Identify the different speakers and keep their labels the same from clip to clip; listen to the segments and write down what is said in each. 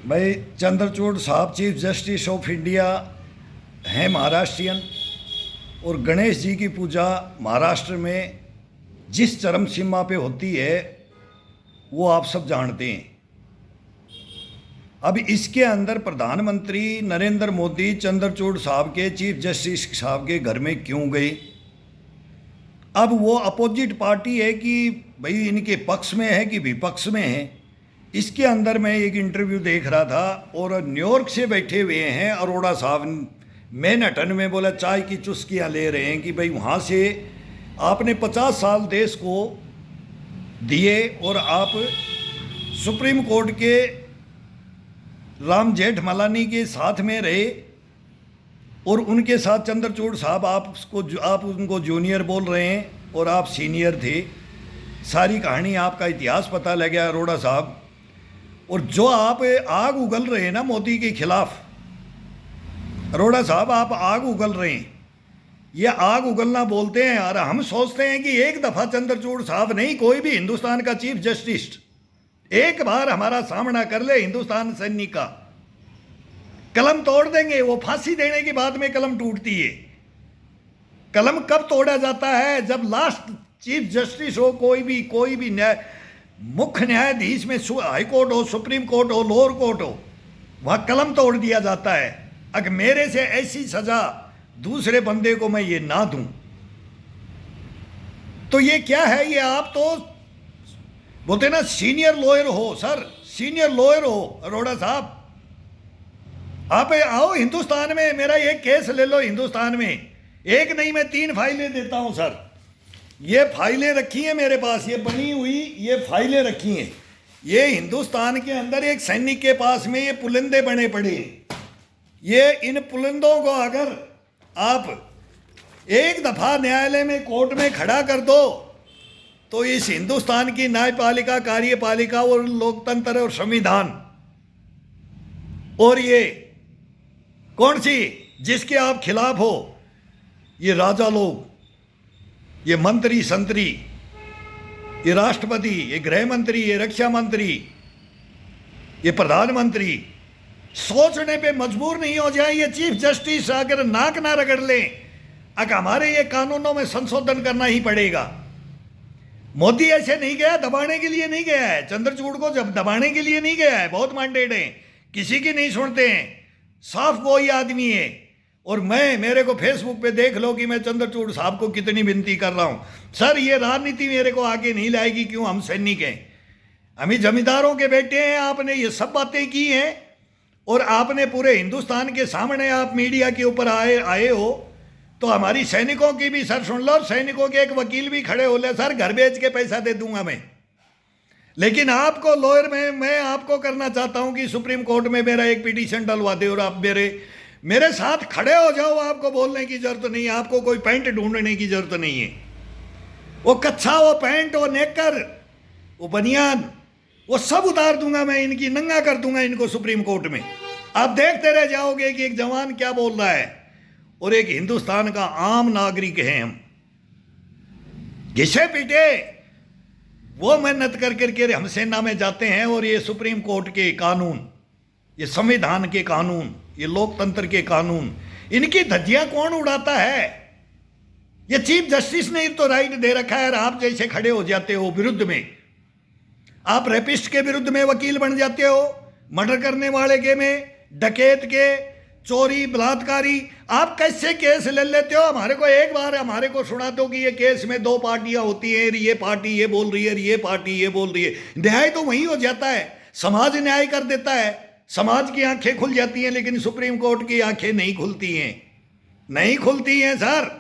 Speaker 1: भाई चंद्रचूड़ साहब chief justice of India हैं महाराष्ट्रियन। और गणेश जी की पूजा महाराष्ट्र में जिस चरम सीमा पे होती है वो आप सब जानते हैं। अब इसके अंदर प्रधानमंत्री नरेंद्र मोदी चंद्रचूड़ साहब के चीफ जस्टिस साहब के घर में क्यों गए? अब वो अपोजिट पार्टी है कि भाई इनके पक्ष में है कि विपक्ष में है। इसके अंदर मैं एक इंटरव्यू देख रहा था और न्यूयॉर्क से बैठे हुए हैं अरोड़ा साहब मैनहट्टन में, बोला चाय की चुस्कियां ले रहे हैं कि भाई वहाँ से आपने 50 साल देश को दिए और आप सुप्रीम कोर्ट के राम जेठमलानी के साथ में रहे और उनके साथ चंद्रचूड़ साहब आप उनको जूनियर बोल रहे हैं और आप सीनियर थे। सारी कहानी आपका इतिहास पता लग गया अरोड़ा साहब। और जो आप आग उगल रहे हैं ना मोदी के खिलाफ, अरोड़ा साहब आप आग उगल रहे हैं। ये आग उगलना बोलते हैं और हम सोचते हैं कि एक दफ़ा चंद्रचूड़ साहब नहीं, कोई भी हिंदुस्तान का चीफ जस्टिस एक बार हमारा सामना कर ले हिंदुस्तान सैनिक का, कलम तोड़ देंगे। वो फांसी देने के बाद में कलम टूटती है। कलम कब तोड़ा जाता है? जब लास्ट चीफ जस्टिस हो, कोई भी न्याय मुख्य न्यायाधीश में हाई कोर्ट हो, सुप्रीम कोर्ट हो, लोअर कोर्ट हो, वहाँ कलम तोड़ दिया जाता है। अगर मेरे से ऐसी सजा दूसरे बंदे को मैं ये ना दूं तो ये क्या है? ये आप तो बोलते ना सीनियर लॉयर हो सर, सीनियर लॉयर हो अरोड़ा साहब। आप आओ हिंदुस्तान में, मेरा एक केस ले लो हिंदुस्तान में, एक नहीं मैं 3 फाइलें देता हूं सर। ये फाइलें रखी हैं मेरे पास, ये बनी हुई ये फाइलें रखी हैं। ये हिंदुस्तान के अंदर एक सैनिक के पास में ये पुलिंदे बने पड़े हैं। ये इन पुलिंदों को अगर आप एक दफ़ा न्यायालय में कोर्ट में खड़ा कर दो तो इस हिंदुस्तान की न्यायपालिका, कार्यपालिका और लोकतंत्र और संविधान और ये कौन सी जिसके आप खिलाफ हो, ये राजा लोग, ये मंत्री संतरी, ये राष्ट्रपति, ये गृह मंत्री, ये रक्षा मंत्री, ये प्रधानमंत्री सोचने पे मजबूर नहीं हो जाए। ये चीफ जस्टिस अगर नाक ना रगड़ लें, अगर हमारे ये कानूनों में संशोधन करना ही पड़ेगा। मोदी ऐसे नहीं गया, दबाने के लिए नहीं गया है चंद्रचूड़ को, जब दबाने के लिए नहीं गया है। बहुत मैंडेट है, किसी की नहीं सुनते हैं, साफ कोई आदमी है। और मेरे को फेसबुक पे देख लो कि मैं चंद्रचूड़ साहब को कितनी विनती कर रहा हूं। सर ये राजनीति मेरे को आगे नहीं लाएगी। क्यों? हम सैनिक हैं, हम ही जमींदारों के बेटे हैं। आपने ये सब बातें की हैं और आपने पूरे हिंदुस्तान के सामने आप मीडिया के ऊपर आए हो, तो हमारी सैनिकों की भी सर सुन लो। सैनिकों के एक वकील भी खड़े हो ले, सर घर बेच के पैसा दे दूंगा मैं। लेकिन आपको लॉयर में मैं आपको करना चाहता हूं कि सुप्रीम कोर्ट में मेरा एक पिटीशन डलवा दे और आप मेरे साथ खड़े हो जाओ। आपको बोलने की जरूरत नहीं है, आपको कोई पैंट ढूंढने की जरूरत नहीं है। वो कच्छा, वो पैंट, वो नेकर, वो बनियान, वो सब उतार दूंगा मैं, इनकी नंगा कर दूंगा इनको सुप्रीम कोर्ट में। आप देखते रह जाओगे कि एक जवान क्या बोल रहा है और एक हिंदुस्तान का आम नागरिक है हम। घिसे पीटे वो मेहनत कर करके हम सेना में जाते हैं और ये सुप्रीम कोर्ट के कानून, ये संविधान के कानून, ये लोकतंत्र के कानून, इनकी धज्जियां कौन उड़ाता है? ये चीफ जस्टिस ने तो राइट दे रखा है और आप जैसे खड़े हो जाते हो विरुद्ध में। आप रेपिस्ट के विरुद्ध में वकील बन जाते हो, मर्डर करने वाले के में, डकैत के, चोरी, बलात्कारी, आप कैसे केस ले लेते हो? हमारे को एक बार हमारे को सुना दो कि ये केस में 2 पार्टियां होती हैं, ये पार्टी ये बोल रही है, ये पार्टी ये बोल रही है। न्याय तो वही हो जाता है, समाज न्याय कर देता है, समाज की आंखें खुल जाती हैं। लेकिन सुप्रीम कोर्ट की आंखें नहीं खुलती हैं, नहीं खुलती हैं सर।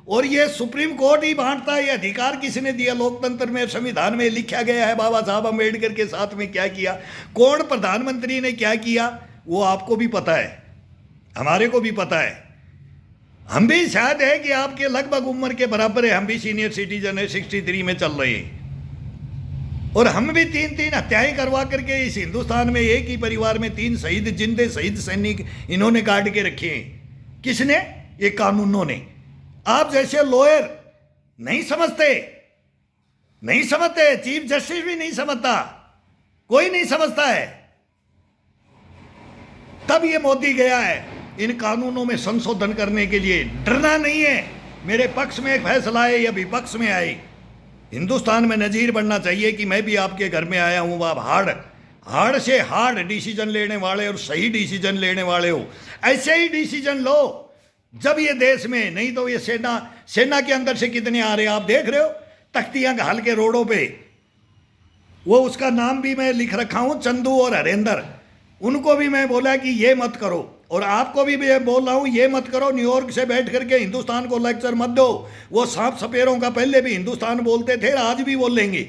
Speaker 1: और ये सुप्रीम कोर्ट ही बांटता है। ये अधिकार किसने दिया? लोकतंत्र में, संविधान में लिखा गया है। बाबा साहब अम्बेडकर के साथ में क्या किया, कौन प्रधानमंत्री ने क्या किया, वो आपको भी पता है, हमारे को भी पता है। हम भी शायद है कि आपके लगभग उम्र के बराबर है, हम भी सीनियर सिटीजन है, 63 में चल रहे हैं। और हम भी 3-3 हत्याएं करवा करके इस हिंदुस्तान में एक ही परिवार में 3 शहीद, जिंदे शहीद सैनिक इन्होंने काट के रखे हैं। किसने? ये कानूनों ने। आप जैसे लॉयर नहीं समझते, नहीं समझते, चीफ जस्टिस भी नहीं समझता, कोई नहीं समझता है। तब ये मोदी गया है इन कानूनों में संशोधन करने के लिए। डरना नहीं है, मेरे पक्ष में एक फैसला आए या विपक्ष में आए, हिंदुस्तान में नजीर बनना चाहिए कि मैं भी आपके घर में आया हूँ। आप हार्ड से हार्ड डिसीजन लेने वाले और सही डिसीजन लेने वाले हो, ऐसे ही डिसीजन लो जब ये देश में, नहीं तो ये सेना के अंदर से कितने आ रहे हैं आप देख रहे हो, तख्तियां घाल के रोडों पे। वो उसका नाम भी मैं लिख रखा हूं, चंदू और हरेंद्र, उनको भी मैं बोला कि ये मत करो, और आपको भी मैं बोल रहा हूं ये मत करो। न्यूयॉर्क से बैठ करके हिंदुस्तान को लेक्चर मत दो। वो सांप सपेरों का पहले भी हिंदुस्तान बोलते थे, आज भी बोलेंगे।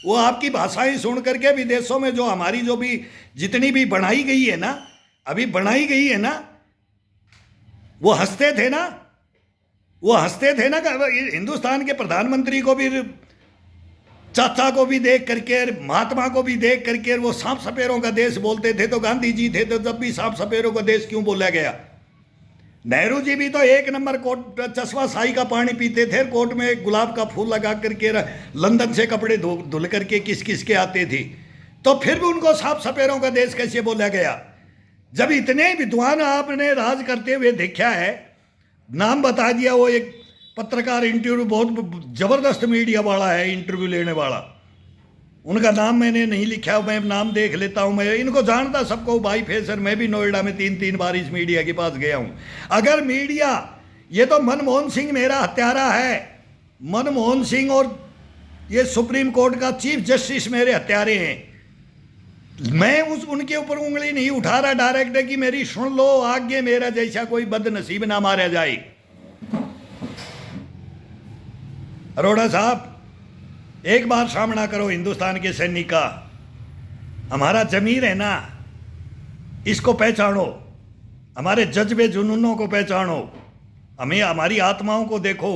Speaker 1: वो आपकी भाषाएं सुन करके विदेशों में जो हमारी जो भी जितनी भी बनाई गई है ना, अभी बनाई गई है ना, वो हंसते थे ना, वो हंसते थे ना। हिंदुस्तान के प्रधानमंत्री को भी, चाचा को भी देख करके, महात्मा को भी देख करके वो सांप सपेरों का देश बोलते थे। तो गांधी जी थे तो जब भी सांप सपेरों का देश क्यों बोला गया? नेहरू जी भी तो एक नंबर कोट चश्मा शाही का पानी पीते थे, कोट में गुलाब का फूल लगा करके लंदन से कपड़े धुल करके किस किस के आते थे। तो फिर भी उनको सांप सपेरों का देश कैसे बोला गया? जब इतने विद्वान आपने राज करते हुए देखा है, नाम बता दिया। वो एक पत्रकार इंटरव्यू, बहुत जबरदस्त मीडिया वाला है इंटरव्यू लेने वाला, उनका नाम मैंने नहीं लिखा, मैं नाम देख लेता हूं। मैं इनको जानता सबको, भाई फेसर, मैं भी नोएडा में 3 बार इस मीडिया के पास गया हूं। अगर मीडिया, ये तो मनमोहन सिंह मेरा हत्यारा है, मनमोहन सिंह और ये सुप्रीम कोर्ट का चीफ जस्टिस मेरे हत्यारे हैं। मैं उनके ऊपर उंगली नहीं उठा रहा डायरेक्ट है कि मेरी सुन लो आगे, मेरा जैसा कोई बदनसीब ना मारा जाए। अरोड़ा साहब, एक बार सामना करो हिंदुस्तान के सैनिक का। हमारा जमीर है ना, इसको पहचानो, हमारे जज्बे जुनूनों को पहचानो, हमें हमारी आत्माओं को देखो,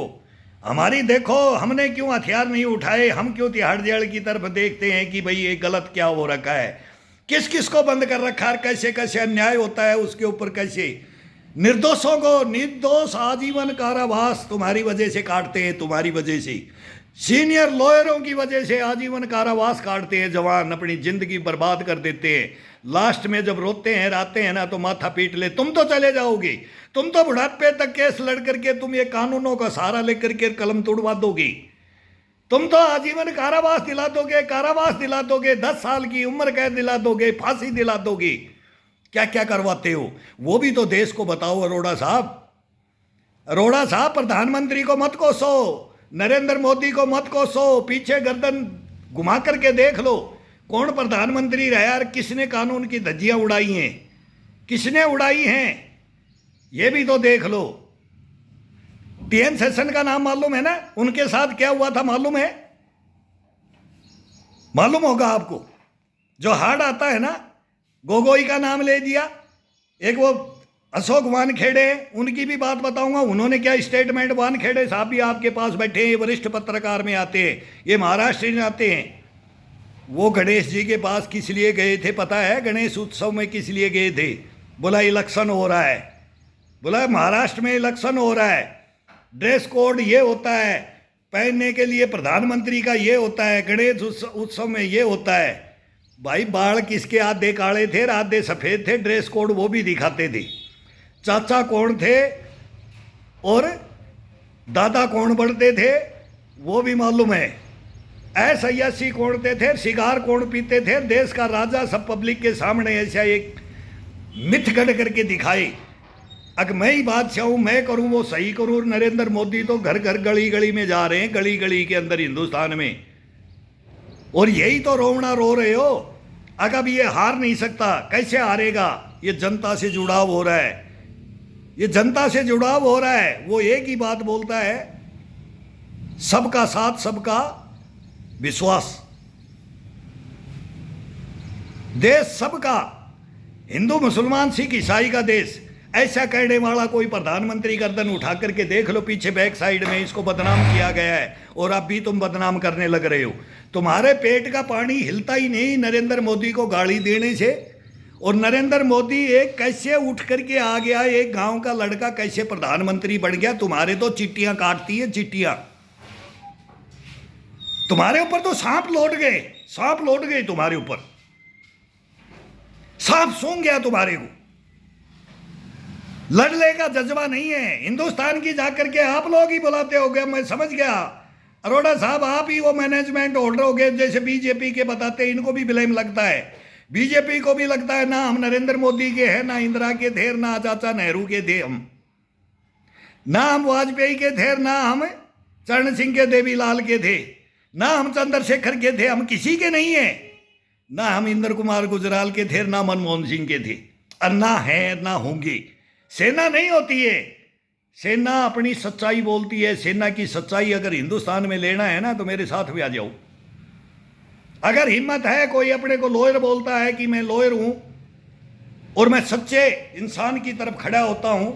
Speaker 1: हमारी देखो हमने क्यों हथियार नहीं उठाए, हम क्यों तिहाड़ जेल की तरफ देखते हैं कि भाई ये गलत क्या हो रखा है, किस किस को बंद कर रखा है, कैसे कैसे अन्याय होता है उसके ऊपर, कैसे निर्दोषों को निर्दोष आजीवन कारावास तुम्हारी वजह से काटते हैं, तुम्हारी वजह से सीनियर लॉयरों की वजह से आजीवन कारावास काटते हैं, जवान अपनी जिंदगी बर्बाद कर देते हैं। लास्ट में जब रोते हैं राते हैं ना तो माथा पीट ले, तुम तो चले जाओगे, तुम तो बुढ़ापे तक केस लड़ करके तुम ये कानूनों का सहारा लेकर के कलम तोड़वा दोगे, तुम तो आजीवन कारावास दिला दोगे, कारावास दिला दोगे, 10 साल की उम्र कैद दिला दोगे, फांसी दिला दोगे, क्या क्या करवाते हो वो भी तो देश को बताओ। अरोड़ा साहब, अरोड़ा साहब, प्रधानमंत्री को मत कोसो, नरेंद्र मोदी को मत कोसो, पीछे गर्दन घुमा करके देख लो कौन प्रधानमंत्री रहा यार, किसने कानून की धज्जियां उड़ाई हैं, किसने उड़ाई हैं, ये भी तो देख लो। टीएन सेशन का नाम मालूम है ना, उनके साथ क्या हुआ था मालूम है, मालूम होगा आपको। जो हार्ड आता है ना, गोगोई का नाम ले दिया, एक वो अशोक वानखेड़े, उनकी भी बात बताऊंगा, उन्होंने क्या स्टेटमेंट, वानखेड़े साहब भी आपके पास बैठे हैं, वरिष्ठ पत्रकार में आते हैं, ये महाराष्ट्र में आते हैं। वो गणेश जी के पास किस लिए गए थे पता है? गणेश उत्सव में किस लिए गए थे? बोला इलेक्शन हो रहा है, बोला महाराष्ट्र में इलेक्शन हो रहा है, ड्रेस कोड ये होता है, पहनने के लिए प्रधानमंत्री का ये होता है, गणेश उत्सव में ये होता है। भाई बाल किसके आधे काले थे, आधे सफ़ेद थे, ड्रेस कोड वो भी दिखाते थे। चाचा कौन थे और दादा कौन बढ़ते थे वो भी मालूम है। ऐसी कौन थे, सिगार कौन पीते थे, देश का राजा सब पब्लिक के सामने ऐसा एक मिथ गढ़ करके दिखाए। अगर मैं ही बादशाह हूँ, मैं करूँ वो सही करूँ। नरेंद्र मोदी तो घर घर गली गली में जा रहे हैं, गली गली के अंदर हिंदुस्तान में, और यही तो रोवना रो रहे हो। अगर ये हार नहीं सकता, कैसे हारेगा? ये जनता से जुड़ाव हो रहा है, ये जनता से जुड़ाव हो रहा है। वो एक ही बात बोलता है, सबका साथ सबका विश्वास, देश सबका, हिंदू मुसलमान सिख ईसाई का देश। ऐसा कहने वाला कोई प्रधानमंत्री गर्दन उठा करके देख लो, पीछे बैक साइड में इसको बदनाम किया गया है, और अब भी तुम बदनाम करने लग रहे हो। तुम्हारे पेट का पानी हिलता ही नहीं नरेंद्र मोदी को गाली देने से। और नरेंद्र मोदी एक कैसे उठ करके आ गया, एक गांव का लड़का कैसे प्रधानमंत्री बन गया। तुम्हारे तो चिट्टियां काटती है, चिट्टियां तुम्हारे ऊपर तो सांप लौट गए, सांप लौट गए तुम्हारे ऊपर, सांप सूंघ गया तुम्हारे को। लड़ने का जज्बा नहीं है हिंदुस्तान की, जाकर के आप लोग ही बुलाते हो गए। मैं समझ गया अरोड़ा साहब, आप ही वो मैनेजमेंट होल्डर हो गए, जैसे बीजेपी के बताते हैं, इनको भी ब्लेम लगता है, बीजेपी को भी लगता है ना हम नरेंद्र मोदी के हैं, ना इंदिरा के थे, ना चाचा नेहरू के थे हम, ना हम वाजपेयी के थे, ना हम चरण सिंह के, देवीलाल के थे, ना हम चंद्रशेखर के थे, हम किसी के नहीं है, ना हम इंद्र कुमार गुजराल के थे, ना मनमोहन सिंह के थे, और ना है ना होंगे। सेना नहीं होती है, सेना अपनी सच्चाई बोलती है। सेना की सच्चाई अगर हिंदुस्तान में लेना है ना तो मेरे साथ भी आ जाओ। अगर हिम्मत है, कोई अपने को लॉयर बोलता है कि मैं लॉयर हूं और मैं सच्चे इंसान की तरफ खड़ा होता हूं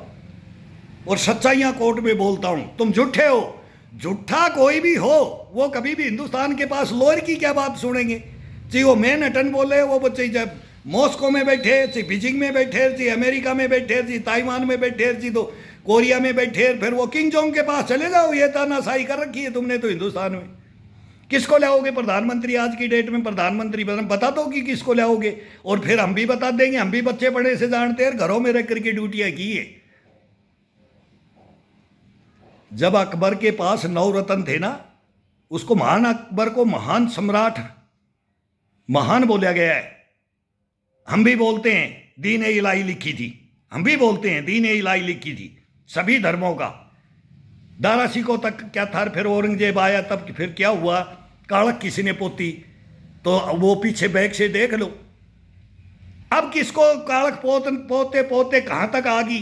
Speaker 1: और सच्चाइयां कोर्ट में बोलता हूं, तुम झूठे हो। झूठा कोई भी हो, वो कभी भी हिंदुस्तान के पास लॉयर की क्या बात सुनेंगे। चाहे वो मैनहट्टन बोले, वो बच्चे जब मॉस्को में बैठे, चाहे बीजिंग में बैठे, चाहे अमेरिका में बैठे, चाहे ताइवान में बैठे, चाहे तो कोरिया में बैठे, फिर वो किंग जोंग के पास चले जाओ। ये तानाशाही कर रखी है तुमने तो हिंदुस्तान में। किसको लाओगे प्रधानमंत्री? आज की डेट में प्रधानमंत्री बता दो कि किसको लाओगे, और फिर हम भी बता देंगे, हम भी बच्चे बड़े से जानते हैं, घरों में रह करके ड्यूटियां की है। जब अकबर के पास 9 रत्न थे ना, उसको महान अकबर को महान सम्राट महान बोला गया है। हम भी बोलते हैं दीन ए इलाही लिखी थी, हम भी बोलते हैं दीन ए इलाही लिखी थी सभी धर्मों का। दारा सिखों तक क्या था, फिर औरंगजेब आया, तब फिर क्या हुआ, कालक किसी ने पोती, तो वो पीछे बैग से देख लो। अब किसको कालक पोते पोते कहां तक आ गई,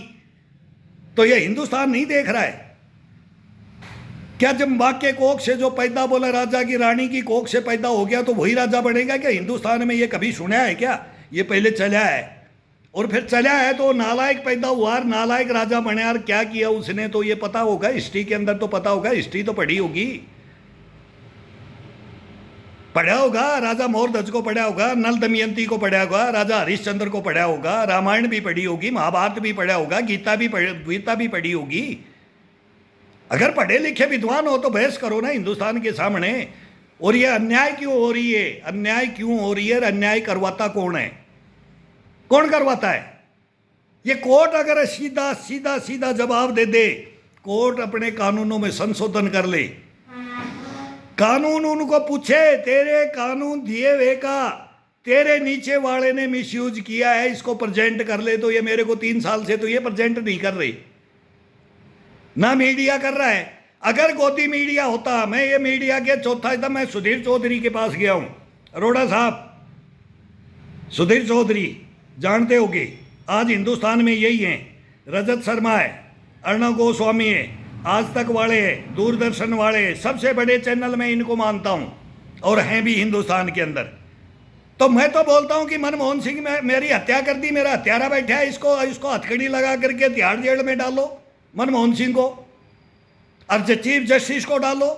Speaker 1: तो ये हिंदुस्तान नहीं देख रहा है क्या? जब मां के कोख से जो पैदा बोला, राजा की रानी की कोख से पैदा हो गया, तो वही राजा बनेगा क्या? हिंदुस्तान में ये कभी सुना है क्या? ये पहले चला है, और फिर चला है तो नालायक पैदा हुआ, नालायक राजा बने, और क्या किया उसने, तो ये पता होगा, हिस्ट्री के अंदर तो पता होगा, हिस्ट्री तो पढ़ी होगी, पढ़ा होगा, राजा मोरध्वज को पढ़ा होगा, नल दमयंती को पढ़ा होगा, राजा हरिश्चंद्र को पढ़ा होगा, रामायण भी पढ़ी होगी, महाभारत भी पढ़ा होगा, गीता भी पढ़ी होगी। अगर पढ़े लिखे विद्वान हो तो बहस करो ना हिंदुस्तान के सामने। और ये अन्याय क्यों हो रही है, अन्याय क्यों हो रही है, अन्याय करवाता कौन है, कौन करवाता है? ये कोर्ट अगर सीधा सीधा सीधा जवाब दे दे, कोर्ट अपने कानूनों में संशोधन कर ले, कानून उनको पूछे, तेरे कानून दिए हुए का तेरे नीचे वाले ने मिसयूज किया है, इसको प्रेजेंट कर ले। तो ये मेरे को 3 साल से तो ये प्रेजेंट नहीं कर रही, ना मीडिया कर रहा है। अगर गोदी मीडिया होता, मैं ये मीडिया के चौथा था, मैं सुधीर चौधरी के पास गया हूं। अरोड़ा साहब, सुधीर चौधरी जानते होगे, आज हिंदुस्तान में यही हैं, रजत शर्मा है, अर्णव गोस्वामी है, आज तक वाले हैं, दूरदर्शन वाले हैं, सबसे बड़े चैनल में इनको मानता हूं, और हैं भी हिंदुस्तान के अंदर। तो मैं तो बोलता हूं कि मनमोहन सिंह मेरी हत्या कर दी, मेरा हत्यारा बैठा है, इसको हथकड़ी लगा करके तिहाड़ जेल में डालो मनमोहन सिंह को, और चीफ जस्टिस को डालो,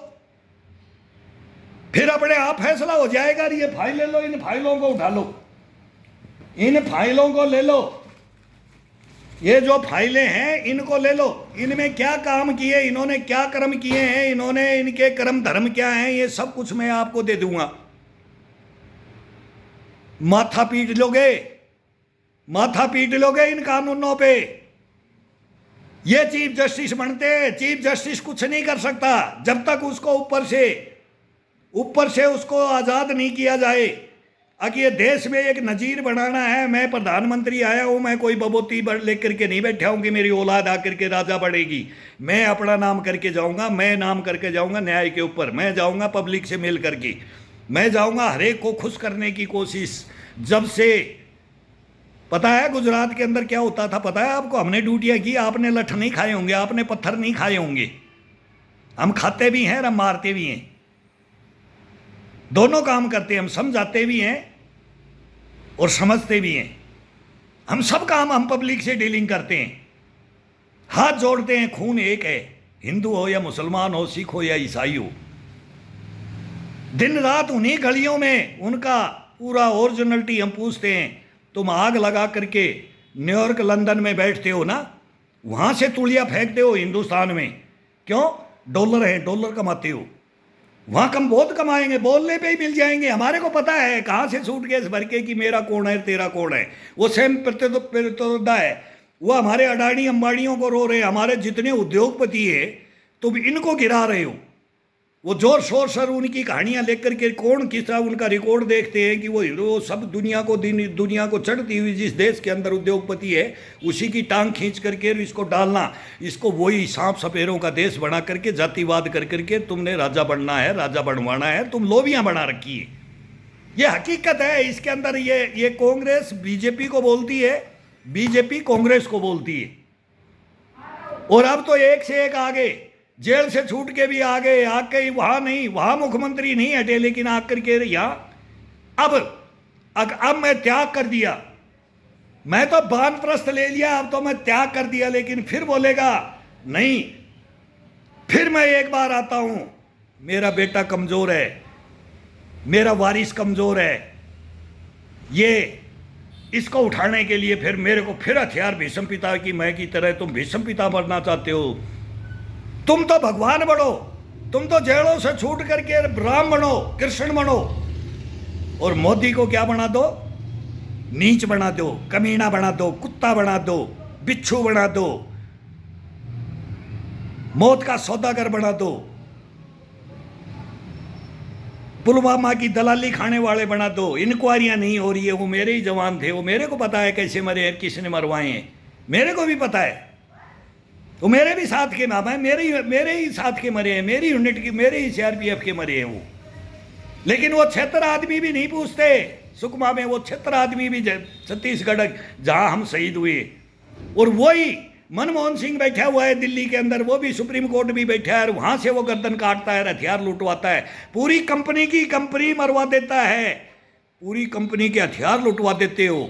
Speaker 1: फिर अपने आप फैसला हो जाएगा। ये फाइल ले लो, इन फाइलों को उठा लो, इन फाइलों को ले लो, ये जो फाइलें हैं इनको ले लो, इनमें क्या काम किए, इन्होंने क्या कर्म किए हैं, इन्होंने इनके कर्म धर्म क्या हैं, ये सब कुछ मैं आपको दे दूंगा। माथा पीट लोगे, माथा पीट लोगे इन कानूनों पे। ये चीफ जस्टिस बनते हैं, चीफ जस्टिस कुछ नहीं कर सकता जब तक उसको ऊपर से उसको आज़ाद नहीं किया जाए। अगर ये देश में एक नजीर बनाना है, मैं प्रधानमंत्री आया हूँ, मैं कोई बबोती लेकर के नहीं बैठा हूँ कि मेरी औलाद आकर के राजा बढ़ेगी। मैं अपना नाम करके जाऊँगा, मैं नाम करके जाऊँगा न्याय के ऊपर, मैं जाऊँगा पब्लिक से मिल करके, मैं जाऊँगा हर एक को खुश करने की कोशिश। जब से पता है गुजरात के अंदर क्या होता था, पता है आपको? हमने ड्यूटियाँ की, आपने लठ नहीं खाए होंगे, आपने पत्थर नहीं खाए होंगे, हम खाते भी हैं और हम मारते भी हैं, दोनों काम करते हैं। हम समझाते भी हैं और समझते भी हैं, हम सब काम हम पब्लिक से डीलिंग करते हैं, हाथ जोड़ते हैं, खून एक है, हिंदू हो या मुसलमान हो, सिख हो या ईसाई हो। दिन रात उन्हीं गलियों में उनका पूरा ओरिजिनलिटी हम पूछते हैं। तुम आग लगा करके न्यूयॉर्क लंदन में बैठते हो ना, वहाँ से तुड़िया फेंकते हो हिंदुस्तान में, क्यों? डॉलर है, डॉलर कमाते हो, वहाँ कम बहुत कमाएंगे, बोलने पे ही मिल जाएंगे। हमारे को पता है कहाँ से सूटकेस भर के कि मेरा कौन है तेरा कौन है, वो सेम प्रतिद्वंदा है। वो हमारे अडानी अंबानियों को रो रहे हैं, हमारे जितने उद्योगपति है तुम इनको गिरा रहे हो। वो जोर शोर सर उनकी कहानियां लेकर के कौन किसा उनका रिकॉर्ड देखते हैं कि वो सब दुनिया को चढ़ती हुई जिस देश के अंदर उद्योगपति है उसी की टांग खींच करके इसको डालना, इसको वही सांप सपेरों का देश बना करके जातिवाद कर करके तुमने राजा बनना है, राजा बनवाना है, तुम लोबियां बना रखी है। ये हकीकत है। इसके अंदर ये कांग्रेस बीजेपी को बोलती है, बीजेपी कांग्रेस को बोलती है। और अब तो एक से एक आगे, जेल से छूट के भी आगे आके वहां नहीं, वहां मुख्यमंत्री नहीं हटे लेकिन आकर के यहां अब मैं त्याग कर दिया, मैं तो वानप्रस्थ ले लिया, अब तो मैं त्याग कर दिया, लेकिन फिर बोलेगा नहीं, फिर मैं एक बार आता हूं, मेरा बेटा कमजोर है, मेरा वारिस कमजोर है, ये इसको उठाने के लिए फिर मेरे को फिर हथियार भीष्म पिता की मैं की तरह तुम भीष्म पिता बनना चाहते हो। तुम तो भगवान बनो, तुम तो जेलों से छूट करके राम बनो, कृष्ण बनो, और मोदी को क्या बना दो? नीच बना दो, कमीना बना दो, कुत्ता बना दो, बिच्छू बना दो, मौत का सौदागर बना दो, पुलवामा की दलाली खाने वाले बना दो। इंक्वायरियां नहीं हो रही है, वो मेरे ही जवान थे, वो मेरे को पता है कैसे मरे हैं, किसने मरवाए हैं, मेरे को भी पता है, वो मेरे भी साथ के नाम है, मेरे ही साथ के मरे हैं, मेरी यूनिट के, मेरे ही सीआरपीएफ के मरे हैं वो। लेकिन वो 76 आदमी भी नहीं पूछते सुकमा में, वो 76 आदमी भी छत्तीसगढ़ जहां हम शहीद हुए, और वही मनमोहन सिंह बैठा हुआ है दिल्ली के अंदर, वो भी सुप्रीम कोर्ट भी बैठा है, और वहां से वो गर्दन काटता है, हथियार लुटवाता है, पूरी कंपनी की कंपनी मरवा देता है, पूरी कंपनी के हथियार लुटवा देते हो।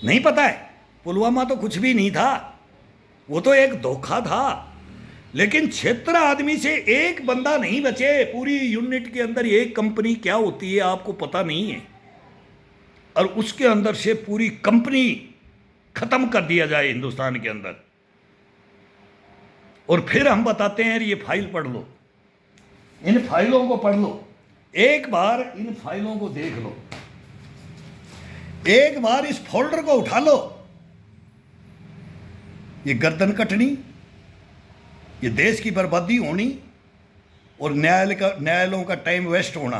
Speaker 1: नहीं पता है? पुलवामा तो कुछ भी नहीं था, वो तो एक धोखा था, लेकिन 76 आदमी से एक बंदा नहीं बचे। पूरी यूनिट के अंदर एक कंपनी क्या होती है आपको पता नहीं है, और उसके अंदर से पूरी कंपनी खत्म कर दिया जाए हिंदुस्तान के अंदर, और फिर हम बताते हैं ये फाइल पढ़ लो, इन फाइलों को पढ़ लो, एक बार इन फाइलों को देख लो, एक बार इस फोल्डर को उठा लो। ये गर्दन कटनी, ये देश की बर्बादी होनी, और न्यायालयों का टाइम वेस्ट होना,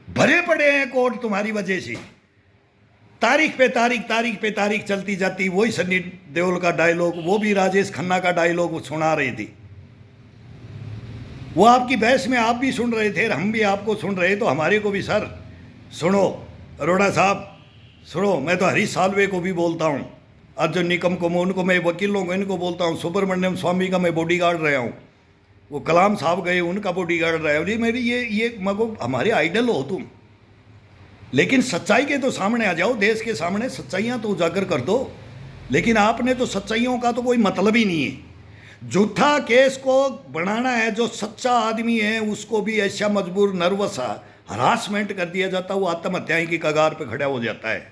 Speaker 1: भरे पड़े हैं कोर्ट तुम्हारी वजह से। तारीख पे तारीख चलती जाती। वही सन्नी देओल का डायलॉग, वो भी राजेश खन्ना का डायलॉग सुना रही थी, वो आपकी बहस में आप भी सुन रहे थे, हम भी आपको सुन रहे, तो हमारे को भी सर सुनो, अरोड़ा साहब सुनो। मैं तो हरीश साल्वे को भी बोलता हूँ, अर्जुन निकम को, उनको मैं वकीलों को इनको बोलता हूँ, सुब्रमण्यम स्वामी का मैं बॉडीगार्ड रहा हूँ, वो कलाम साहब गए उनका बॉडीगार्ड रहा हूँ। मेरी ये मगो हमारे आइडल हो तुम, लेकिन सच्चाई के तो सामने आ जाओ, देश के सामने सच्चाइयाँ तो उजागर कर दो। लेकिन आपने तो सच्चाइयों का तो कोई मतलब ही नहीं है। झूठा केस को बनाना है, जो सच्चा आदमी है उसको भी ऐसा मजबूर, नर्वस, हरासमेंट कर दिया जाता, वो आत्महत्या की कगार पे खड़ा हो जाता है।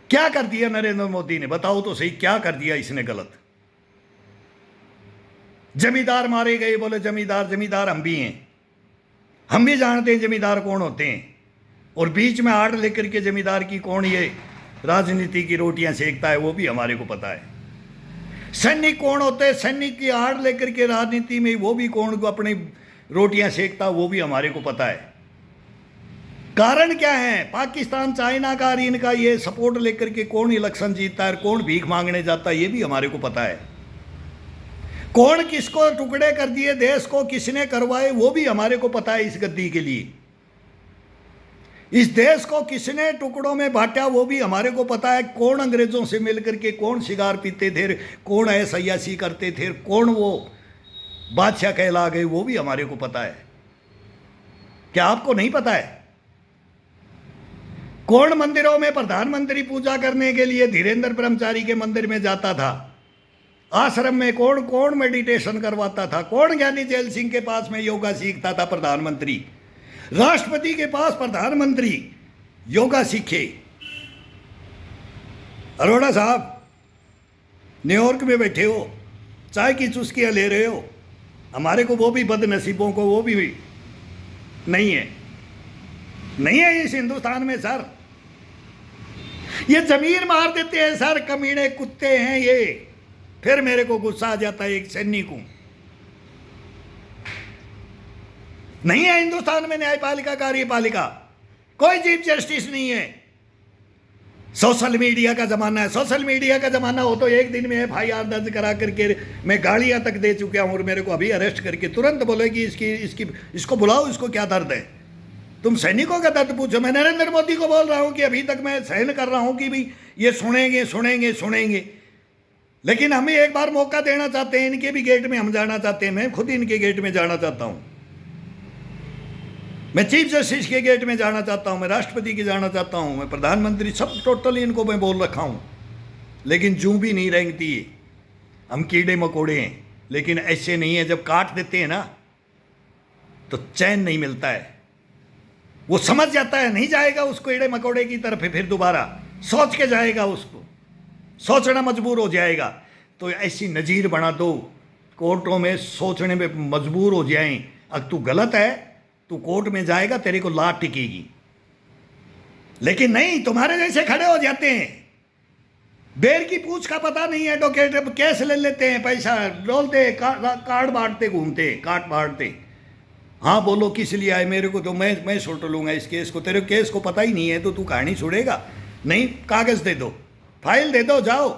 Speaker 1: क्या कर दिया नरेंद्र मोदी ने? बताओ तो सही, क्या कर दिया इसने गलत? जमींदार मारे गए, बोले जमींदार हम भी हैं, हम भी जानते हैं जमींदार कौन होते हैं, और बीच में आड़ लेकर के जमींदार की कौन ये राजनीति की रोटियां सेकता है वो भी हमारे को पता है। सैनिक कौन होते हैं, सैनिक की आड़ लेकर के राजनीति में वो भी कौन को अपनी रोटियां सेकता वो भी हमारे को पता है। कारण क्या है? पाकिस्तान, चाइना का, इनका ये सपोर्ट लेकर के कौन इलेक्शन जीतता है, कौन भीख मांगने जाता है, ये भी हमारे को पता है। कौन किसको टुकड़े कर दिए, देश को किसने करवाए वो भी हमारे को पता है। इस गद्दी के लिए इस देश को किसने टुकड़ों में बांटा वो भी हमारे को पता है। कौन अंग्रेजों से मिलकर के कौन सिगार पीते थे, कौन ऐसा अय्याशी करते थे, कौन वो बादशाह कहला गए वो भी हमारे को पता है। क्या आपको नहीं पता है? कौन मंदिरों में प्रधानमंत्री पूजा करने के लिए धीरेन्द्र ब्रह्मचारी के मंदिर में जाता था, आश्रम में कौन कौन मेडिटेशन करवाता था, कौन ज्ञानी जैल सिंह के पास में योगा सीखता था प्रधानमंत्री, राष्ट्रपति के पास प्रधानमंत्री योगा सीखे। अरोड़ा साहब न्यूयॉर्क में बैठे हो, चाय की चुस्कियां ले रहे हो, हमारे को वो भी बदनसीबों को वो भी नहीं है इस हिंदुस्तान में सर। ये जमीन मार देते हैं सर, कमीने कुत्ते हैं ये। फिर मेरे को गुस्सा आ जाता है एक सैनिक को। नहीं है हिंदुस्तान में न्यायपालिका कार्यपालिका, कोई चीफ जस्टिस नहीं है। सोशल मीडिया का जमाना है, सोशल मीडिया का जमाना हो तो एक दिन में FIR दर्ज करा करके मैं गालियां तक दे चुका हूं और मेरे को अभी अरेस्ट करके तुरंत बोले कि इसको बुलाओ, इसको क्या दर्द है। तुम सैनिकों का दर्द पूछो। मैं नरेंद्र मोदी को बोल रहा हूं कि अभी तक मैं सहन कर रहा हूं कि भाई ये सुनेंगे सुनेंगे सुनेंगे, लेकिन हमें एक बार मौका देना चाहते हैं। इनके भी गेट में हम जाना चाहते हैं। मैं खुद इनके गेट में जाना चाहता हूं, मैं चीफ जस्टिस के गेट में जाना चाहता हूं, मैं राष्ट्रपति के जाना चाहता हूं, मैं प्रधानमंत्री, सब टोटली इनको मैं बोल रखा हूं। लेकिन जूं भी नहीं रेंगती है। हम कीड़े मकोड़े हैं, लेकिन ऐसे नहीं है। जब काट देते हैं ना तो चैन नहीं मिलता है। वो समझ जाता है नहीं जाएगा उस कीड़े मकोड़े की तरफ, फिर दोबारा सोच के जाएगा, उसको सोचना मजबूर हो जाएगा। तो ऐसी नज़ीर बना दो, कोर्टों में सोचने में मजबूर हो जाएं। अगर तू गलत है तू कोर्ट में जाएगा, तेरे को लात टिकेगी। लेकिन नहीं, तुम्हारे जैसे खड़े हो जाते हैं। बेर की पूछ का पता नहीं है, डोकेट केस ले लेते हैं, पैसा डोलते, कार्ड बांटते घूमते, काट बांटते। हाँ बोलो किस लिए आए मेरे को, तो मैं सुलट लूंगा इस केस को। तेरे केस को पता ही नहीं है तो तू कहानी छोड़ेगा नहीं। कागज दे दो, फाइल दे दो, जाओ।